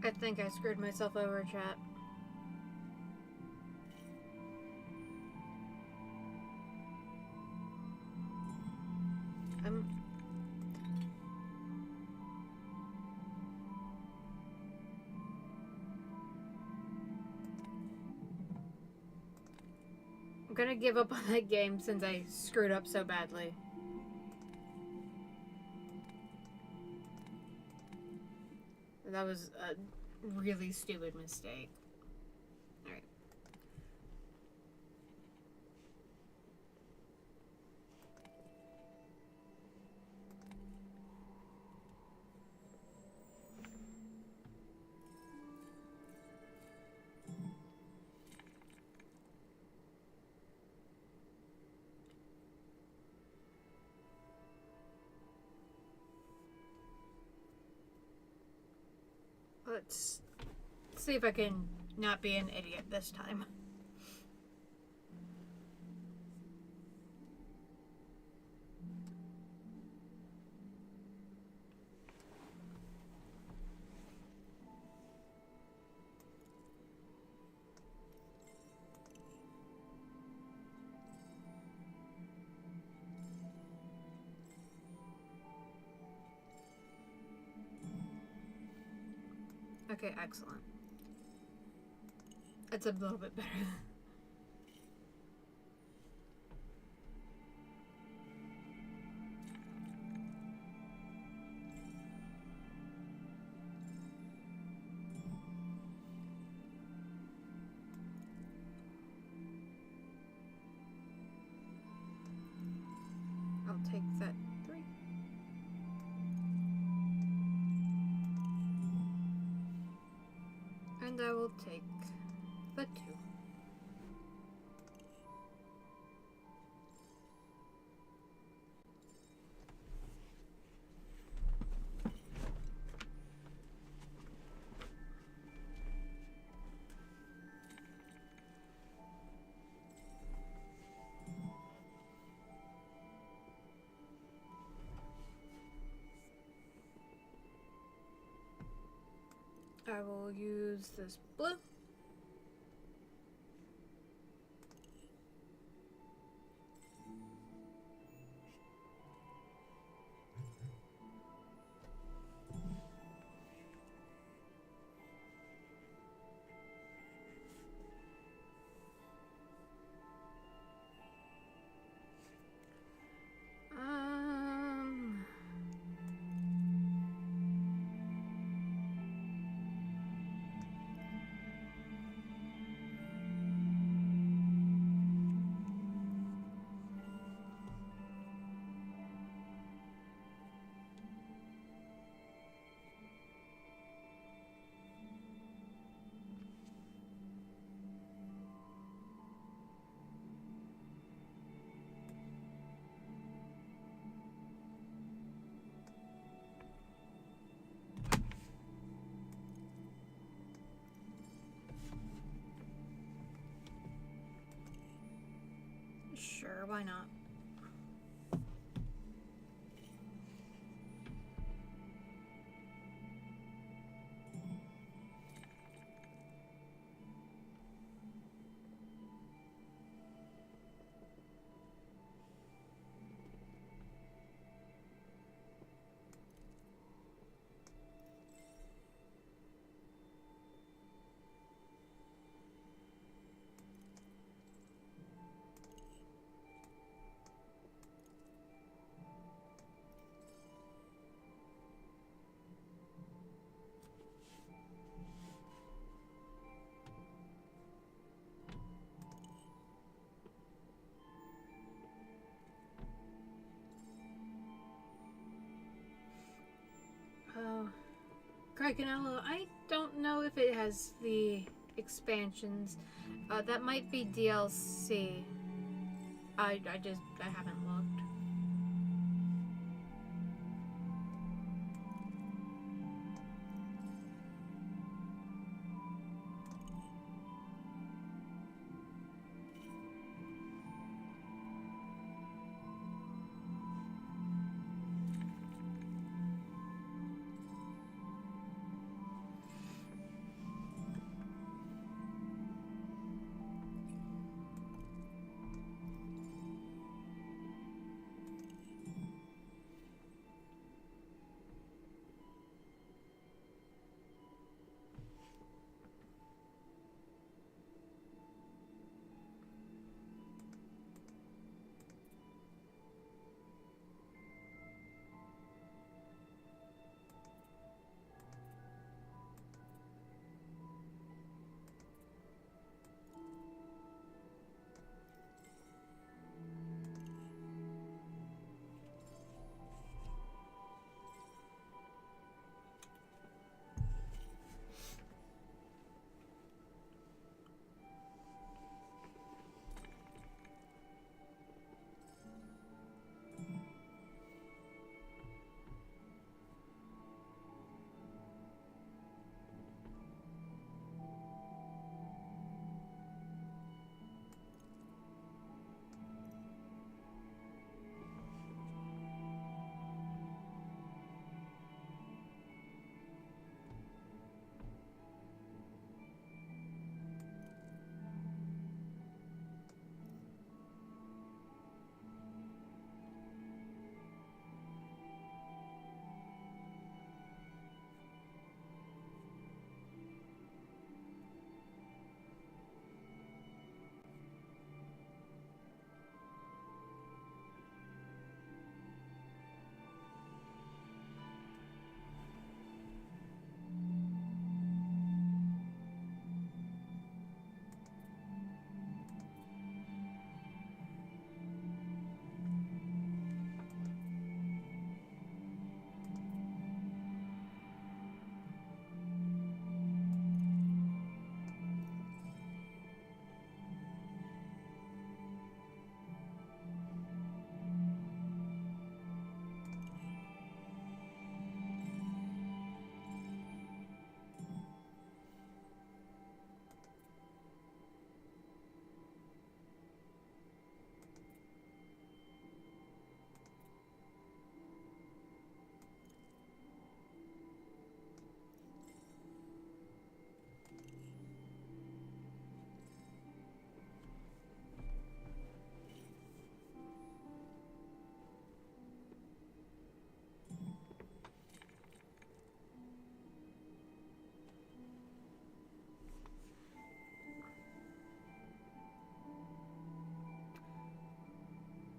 I think I screwed myself over, chat. I'm gonna give up on that game since I screwed up so badly. That was a really stupid mistake. Alright. Let's see if I can not be an idiot this time. Okay, excellent. That's a little bit better. I'll take that 3. And I will take the 2. I will use this blue. Sure, why not? Cricanello, I don't know if it has the expansions. That might be DLC. I haven't looked.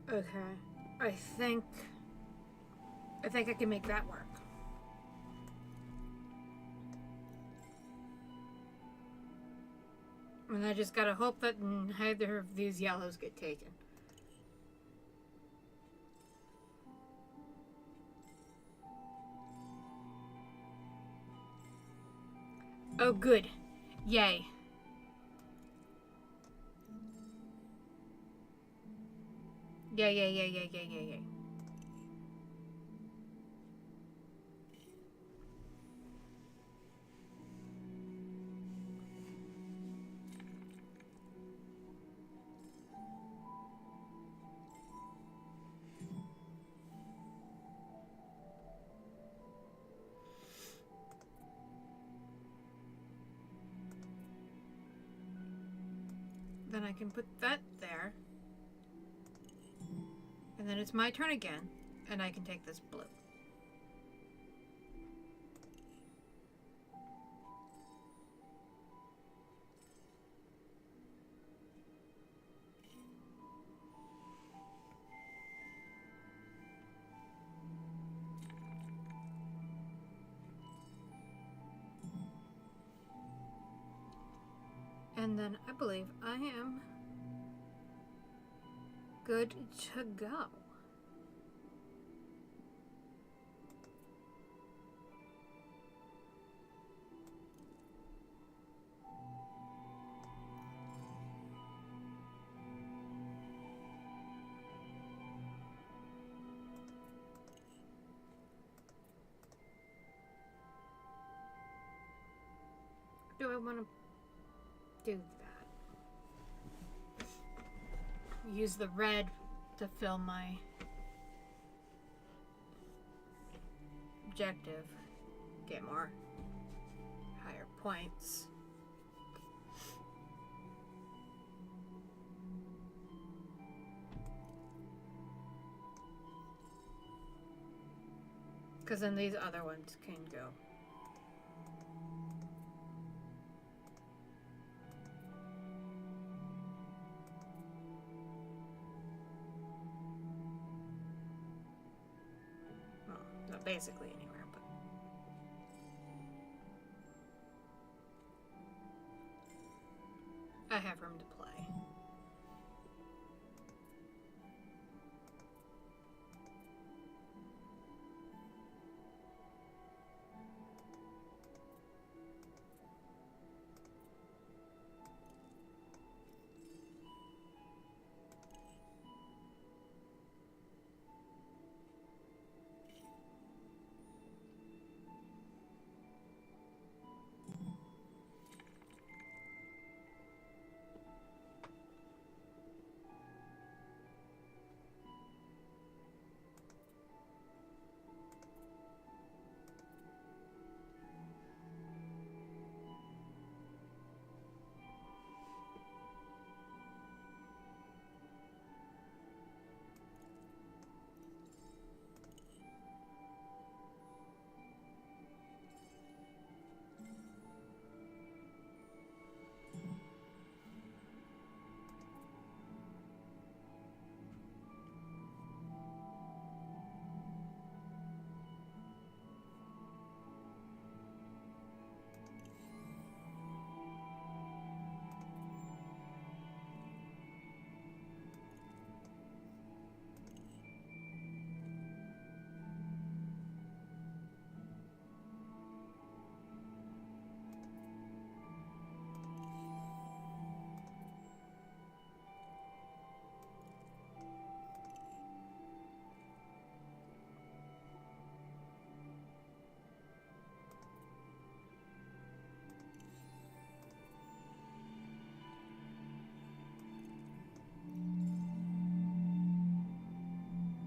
Okay. I think I can make that work. And I just gotta hope that neither of these yellows get taken. Oh, good. Yay. Yay, yay, yay, yay, yay, yay, yay. Then I can put that there. And then it's my turn again. And I can take this blue. And then I believe I am good to go. Do I want to do that? Use the red to fill my objective. Get more higher points. Because then these other ones can go. Well, not basically anywhere, but... I have room to play.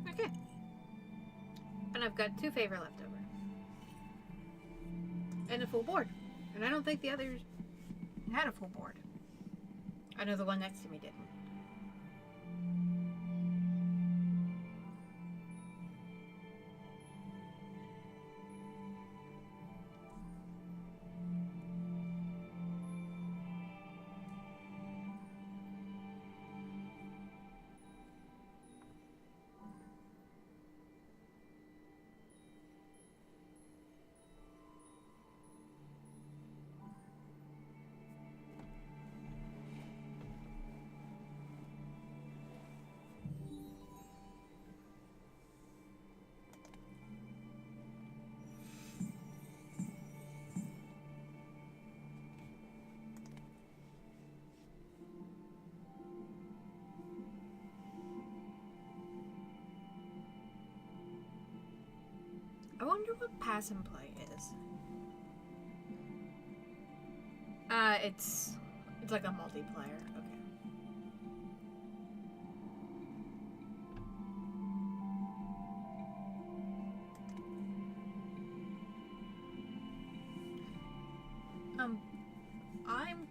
Okay. And I've got 2 favor left over. And a full board. And I don't think the others had a full board. I know the one next to me didn't. I wonder what pass and play is. It's like a multiplayer. Okay. I'm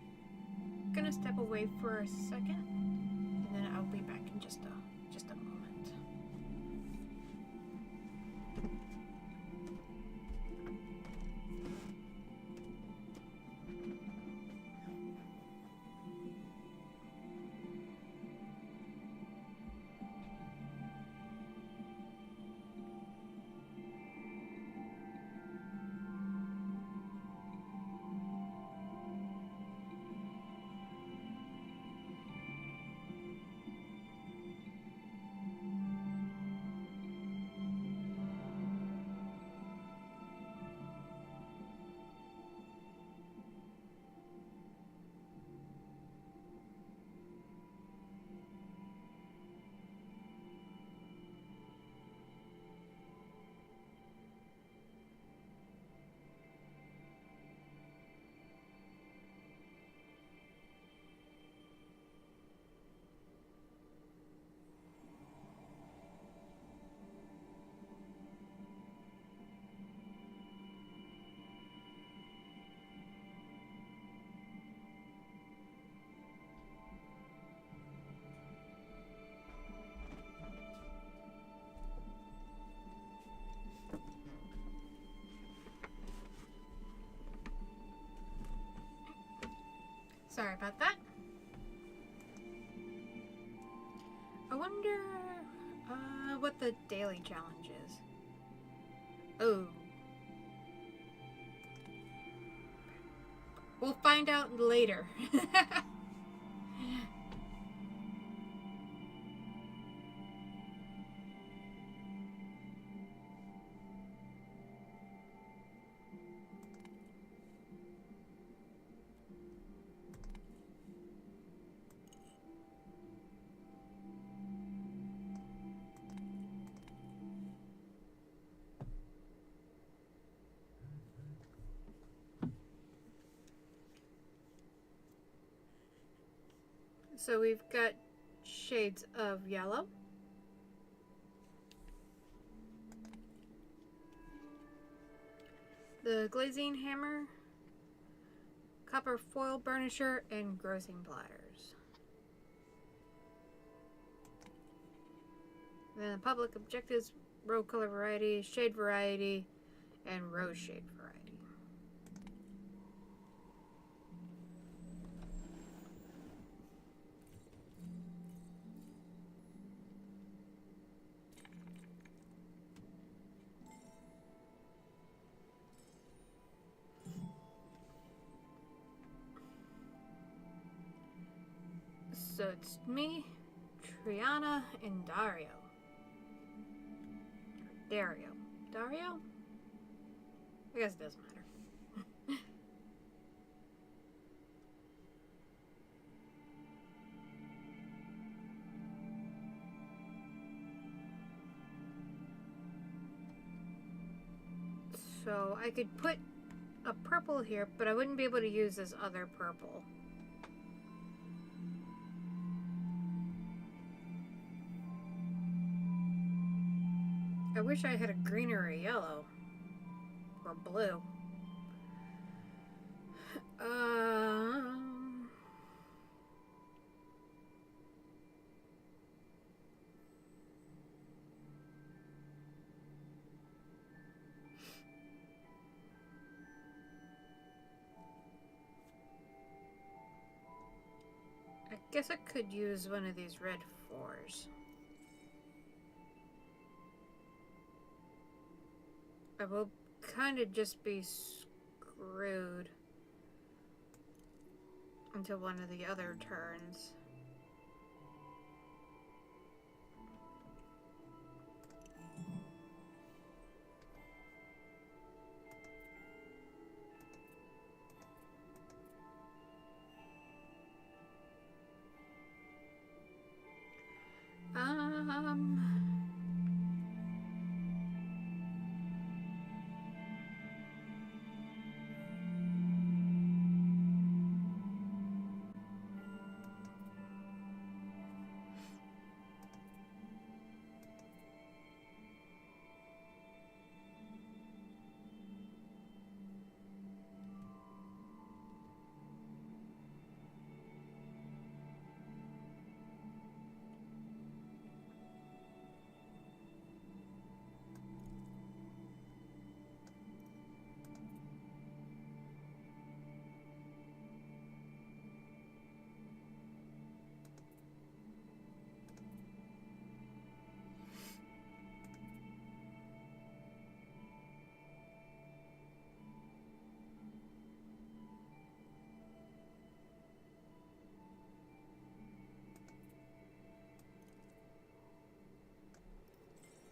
gonna step away for a second, and then I'll be back in just a moment. Sorry about that. I wonder what the daily challenge is. Oh. We'll find out later. So we've got shades of yellow, the glazing hammer, copper foil burnisher, and grossing pliers. Then the public objectives, row color variety, shade variety, and rose shade variety. So it's me, Triana, and Dario. Dario? I guess it doesn't matter. So I could put a purple here, but I wouldn't be able to use this other purple. I wish I had a green or a yellow. Or blue. I guess I could use one of these red 4s. I will kind of just be screwed until one of the other turns.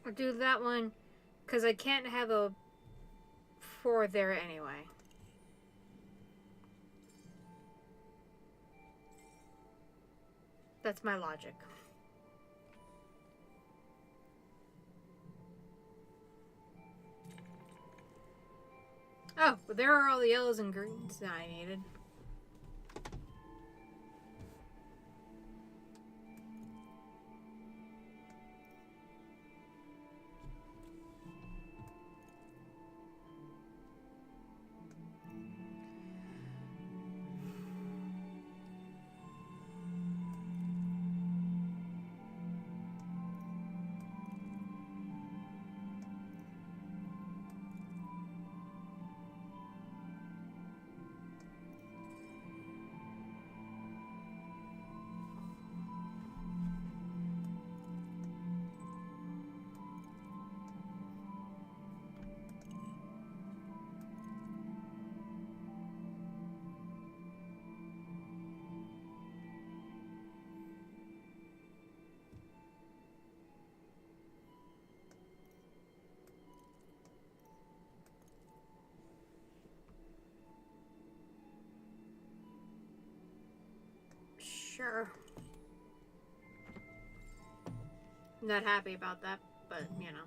I'll do that one because I can't have a 4 there anyway. That's my logic. Oh, well, there are all the yellows and greens that I needed. Sure. Not happy about that, but you know.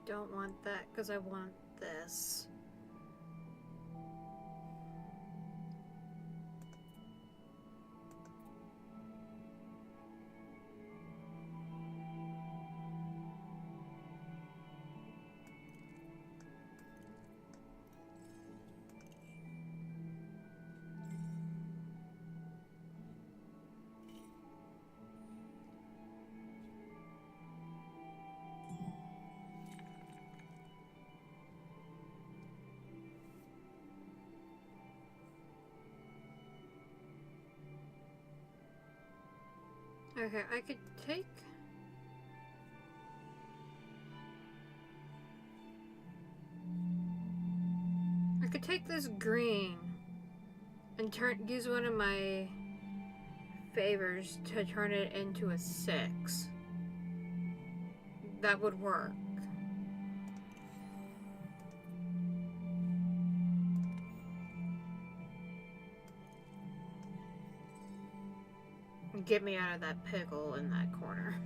Don't want that because I want this. Okay, I could take... I could take this green and use one of my favors to turn it into a 6. That would work. Get me out of that pickle in that corner.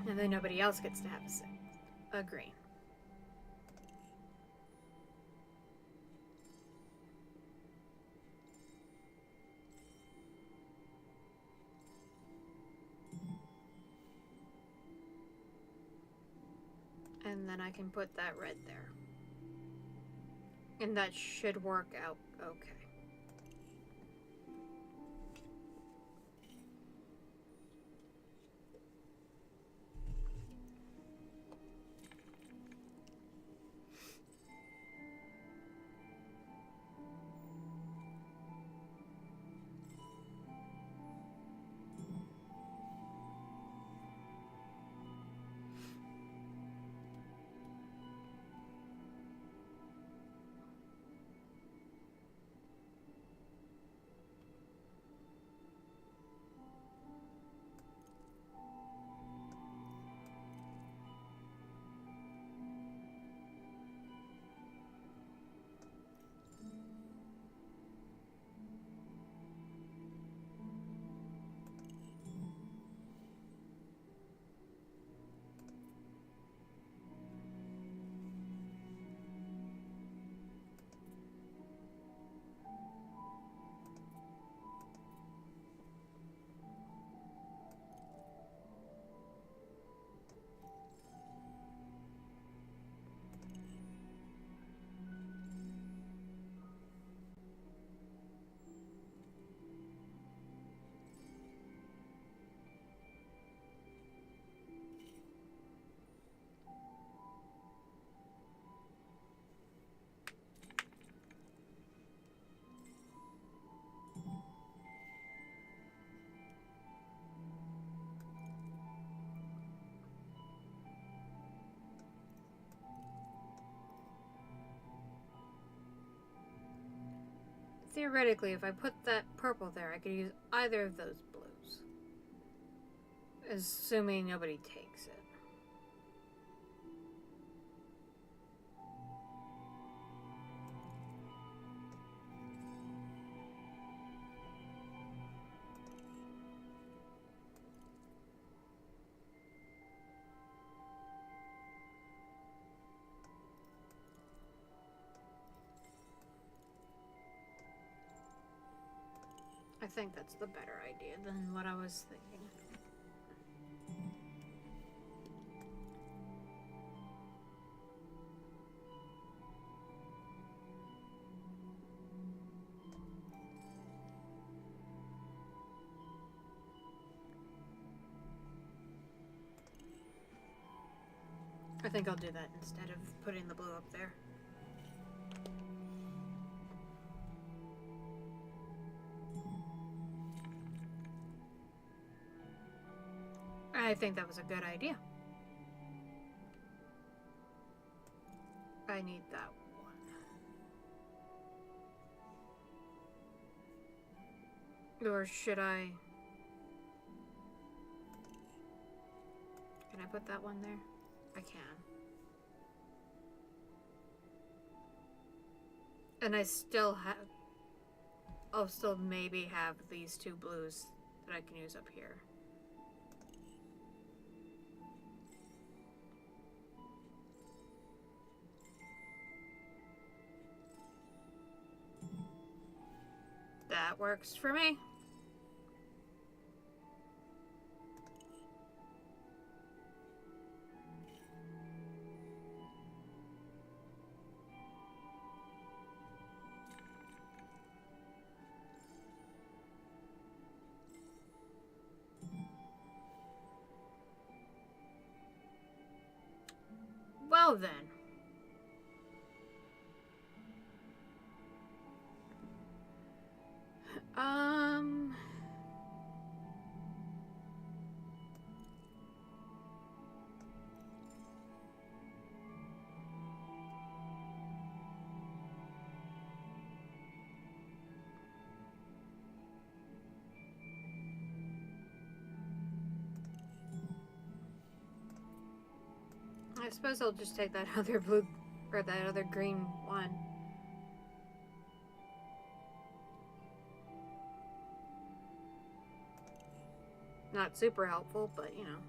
And then nobody else gets to have a green. And then I can put that red there. And that should work out okay. theoretically, if I put that purple there, I could use either of those blues. Assuming nobody takes it. I think that's the better idea than what I was thinking. I think I'll do that instead of putting the blue up there. I think that was a good idea. I need that one. Or should I... Can I put that one there? I can. And I still have... I'll still maybe have these two blues that I can use up here. That works for me. Well then. I suppose I'll just take that other blue, or that other green one. Not super helpful, but you know.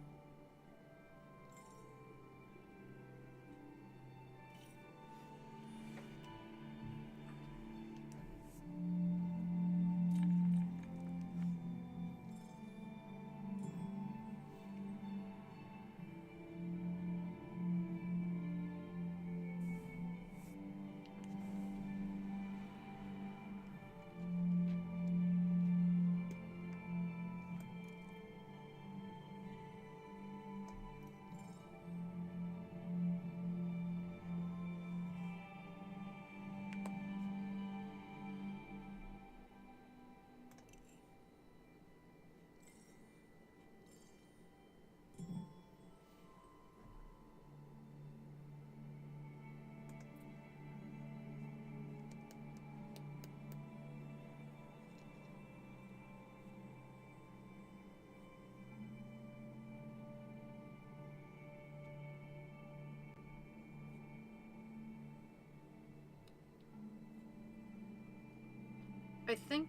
I think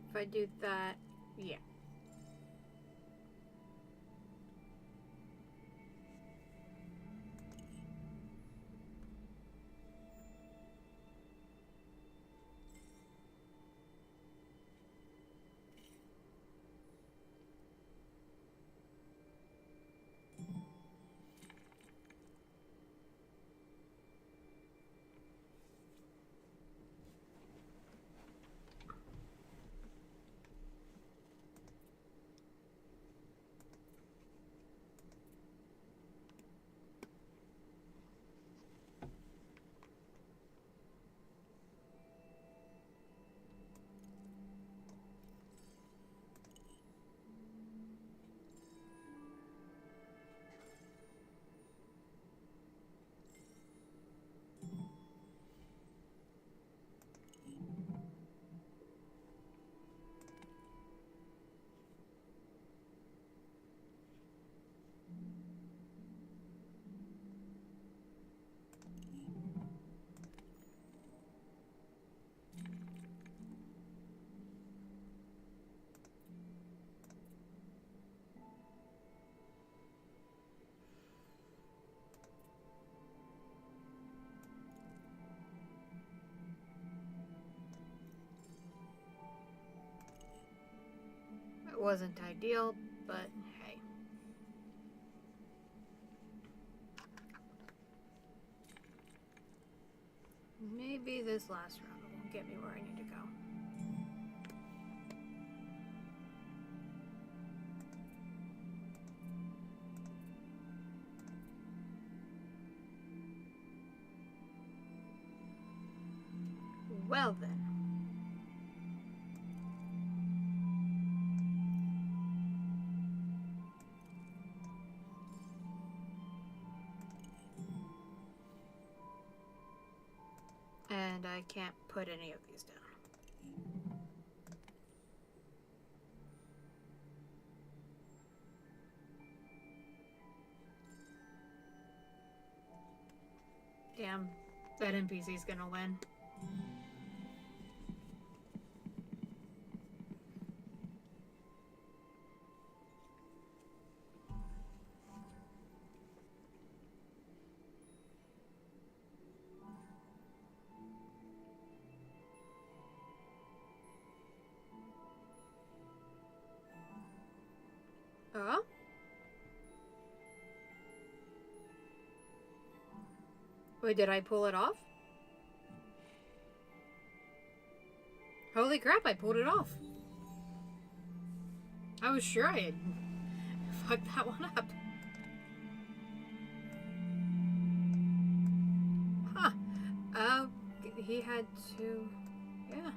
if I do that, yeah. wasn't ideal, but hey. Maybe this last round will get me where I need to go. Well then. And I can't put any of these down. Damn, that NPC's gonna win. Oh? Wait, did I pull it off? Holy crap, I pulled it off. I was sure I had fucked that one up. Huh. He had to... Yeah.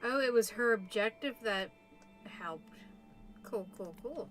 Oh, it was her objective that helped. Cool, cool, cool.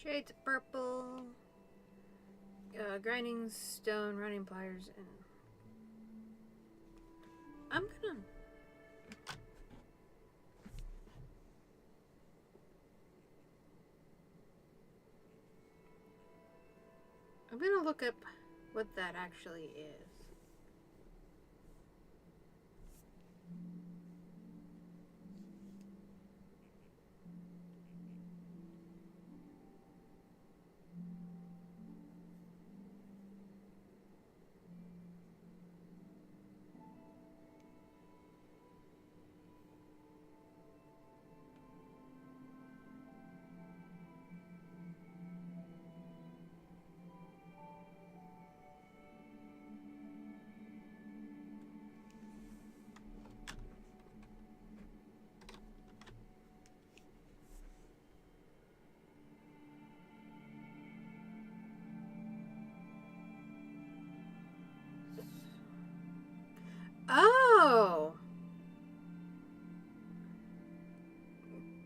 Shades of purple, grinding stone, running pliers, and I'm gonna look up what that actually is. Oh!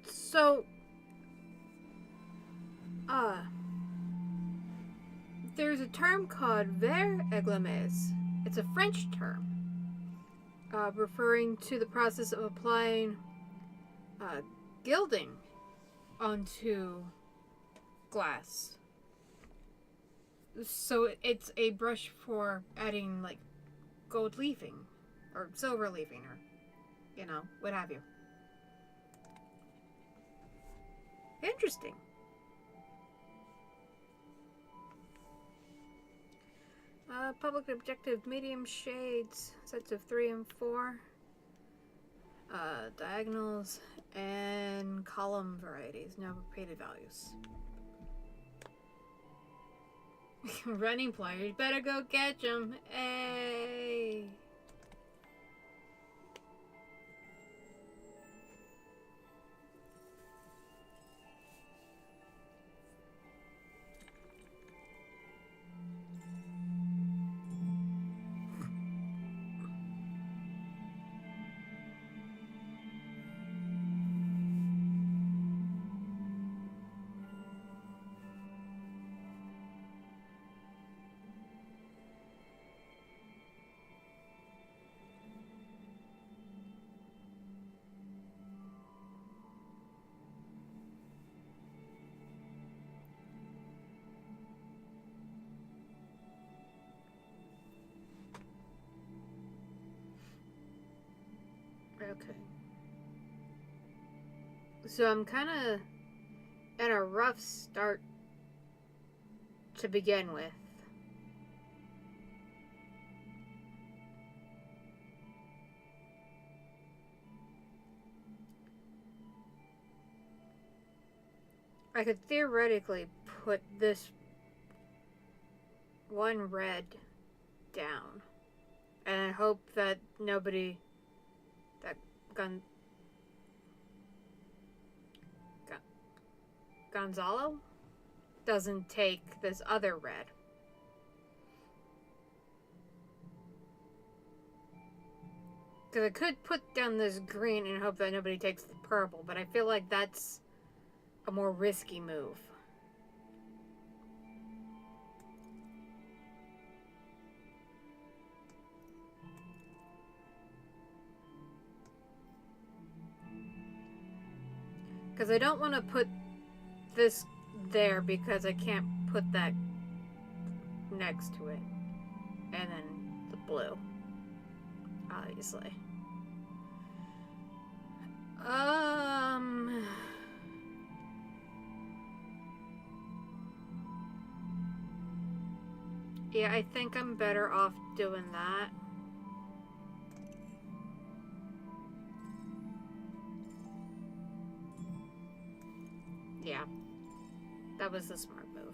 So, there's a term called ver-eglames. It's a French term, referring to the process of applying gilding onto glass. So it's a brush for adding, like, gold leafing, or silver leafing, or, you know, what have you. Interesting. Public objective medium shades, sets of 3 and 4. Diagonals and column varieties, no repeated values. Running pliers, better go catch them. Hey. Okay. So I'm kind of at a rough start to begin with. I could theoretically put this one red down and hope that nobody, that Gonzalo doesn't take this other red. Because I could put down this green and hope that nobody takes the purple, but I feel like that's a more risky move. Because I don't want to put this there because I can't put that next to it. And then the blue. Obviously. Yeah, I think I'm better off doing that. Yeah. That was the smart move.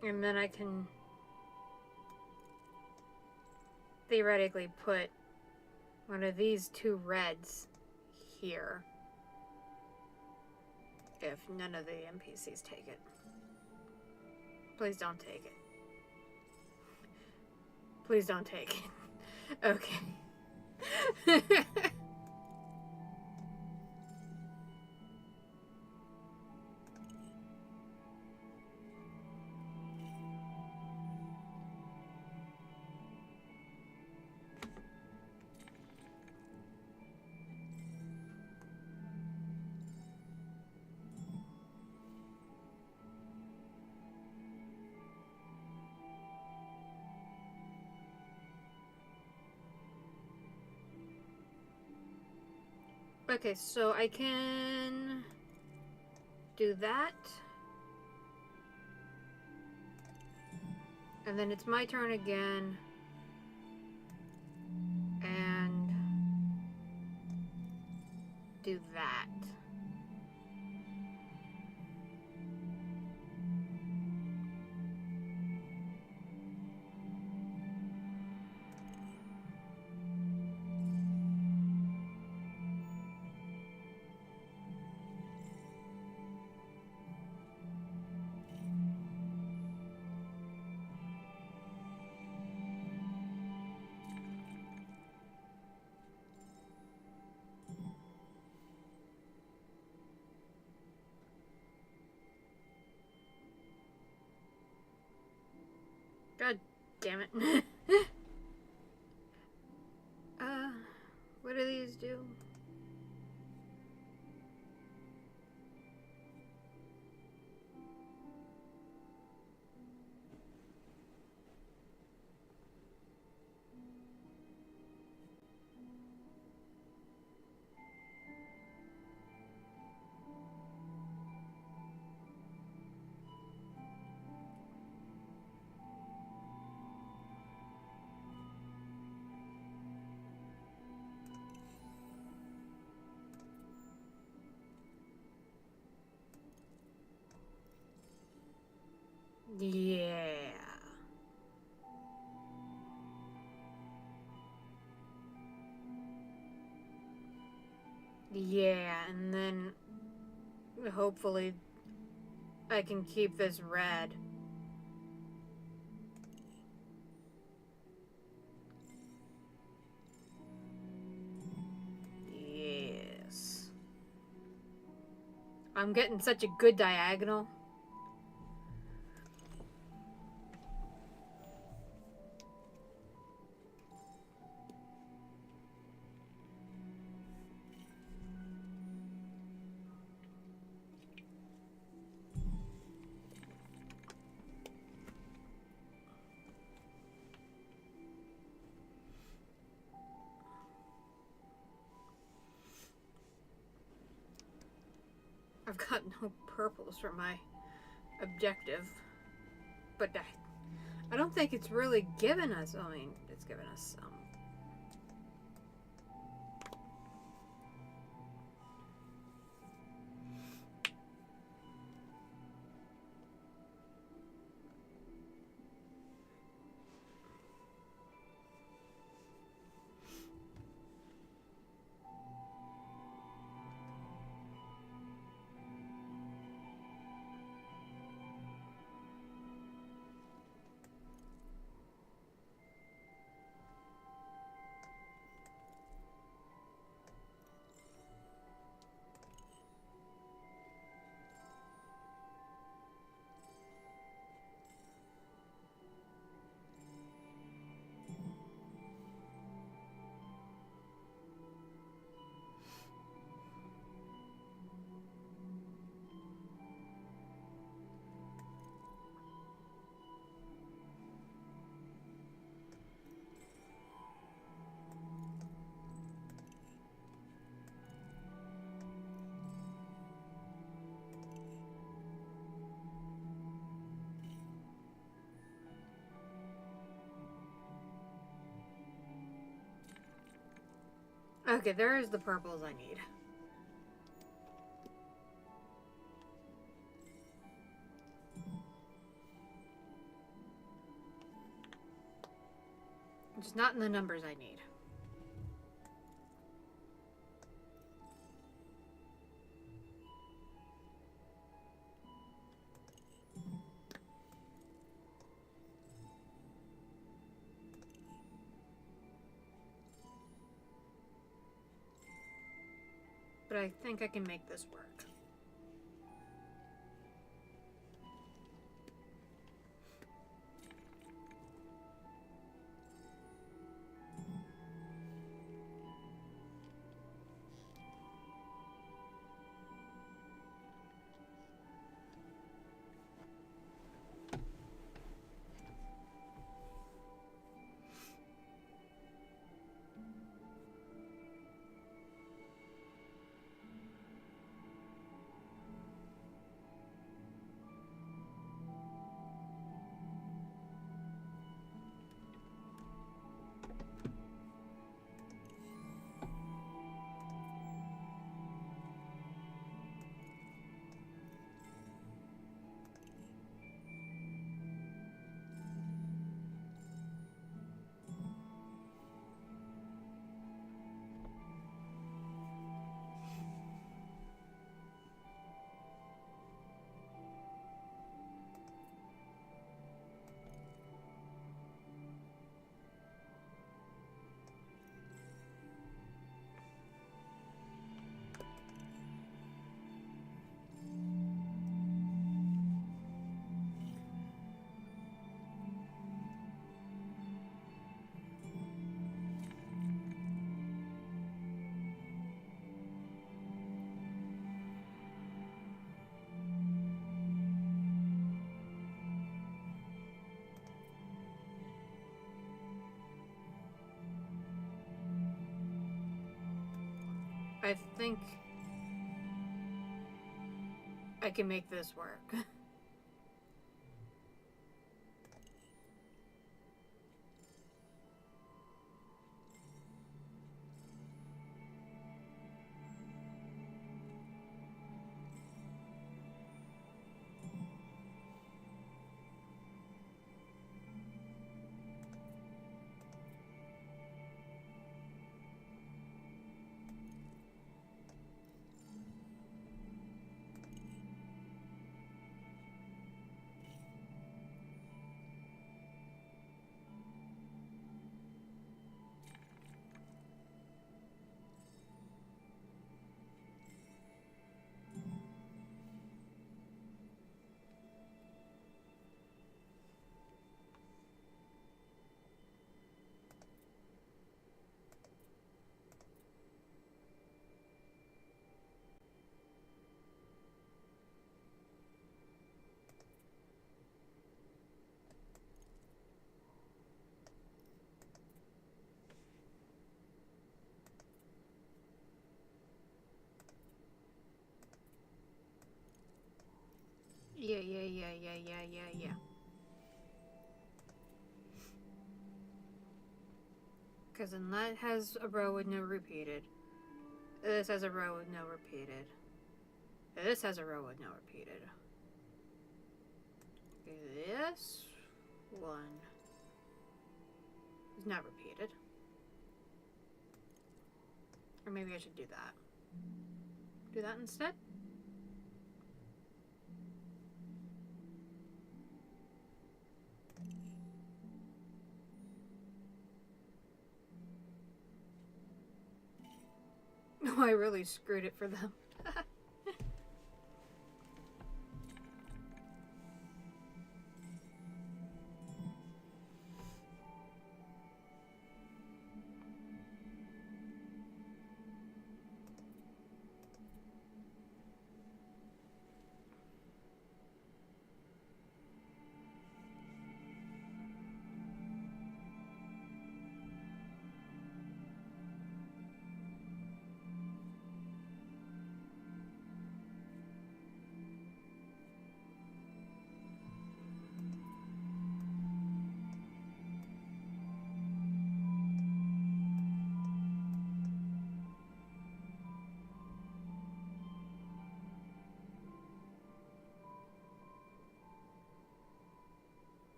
And then I can theoretically put one of these two reds here if none of the NPCs take it. Please don't take it. Please don't take it. Okay. Okay, so I can do that. And then it's my turn again. And do that. God damn it. What do these do? Yeah. Yeah, and then hopefully I can keep this red. Yeah. I'm getting such a good diagonal. I've got no purples for my objective. But I don't think it's really given us... I mean, it's given us some. Okay, there's the purples I need. Just not in the numbers I need. But I think I can make this work. I think I can make this work. Yeah. Because then that has a row with no repeated. This has a row with no repeated. This has a row with no repeated. This one is not repeated. Or maybe I should do that. Do that instead? No, I really screwed it for them.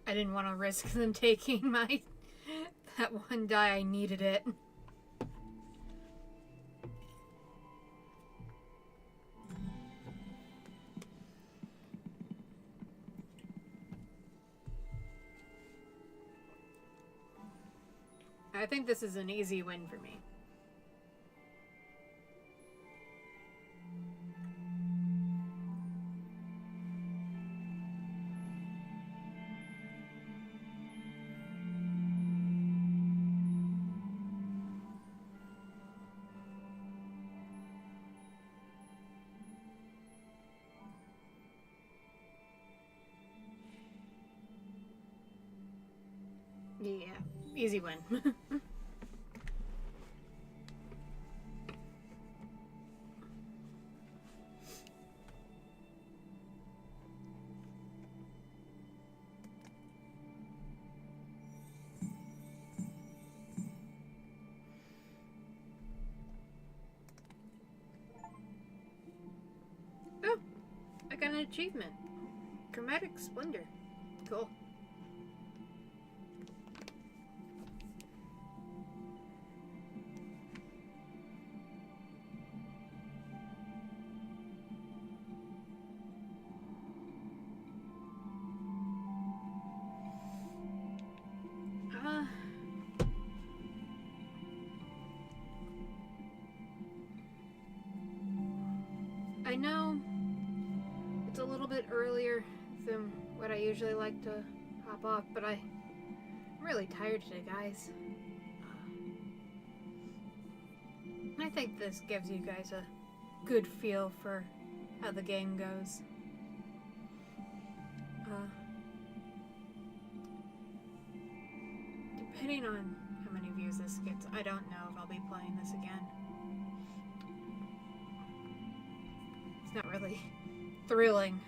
I didn't want to risk them taking my... that one die. I needed it. I think this is an easy win for me. Yeah, easy win. Oh, I got an achievement. Chromatic Splendor. Cool. I know it's a little bit earlier than what I usually like to hop off, but I'm really tired today, guys. I think this gives you guys a good feel for how the game goes. Depending on how many views this gets, I don't know if I'll be playing this again. It's not really thrilling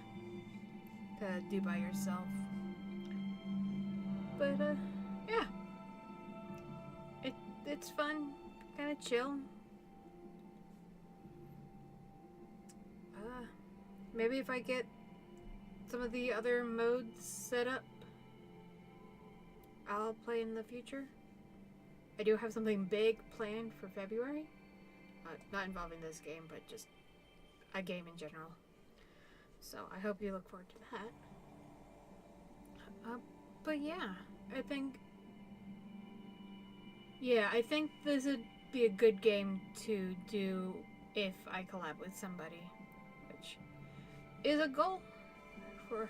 to do by yourself. But, yeah. It's fun, kind of chill. Maybe if I get some of the other modes set up, I'll play in the future. I do have something big planned for February. Not involving this game, but just a game in general. So I hope you look forward to that. But yeah, I think this would be a good game to do if I collab with somebody, which is a goal for,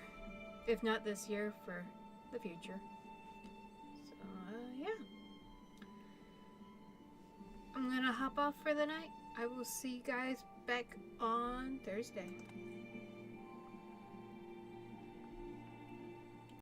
if not this year, for the future. So, yeah. gonna hop off for the night. I will see you guys back on Thursday.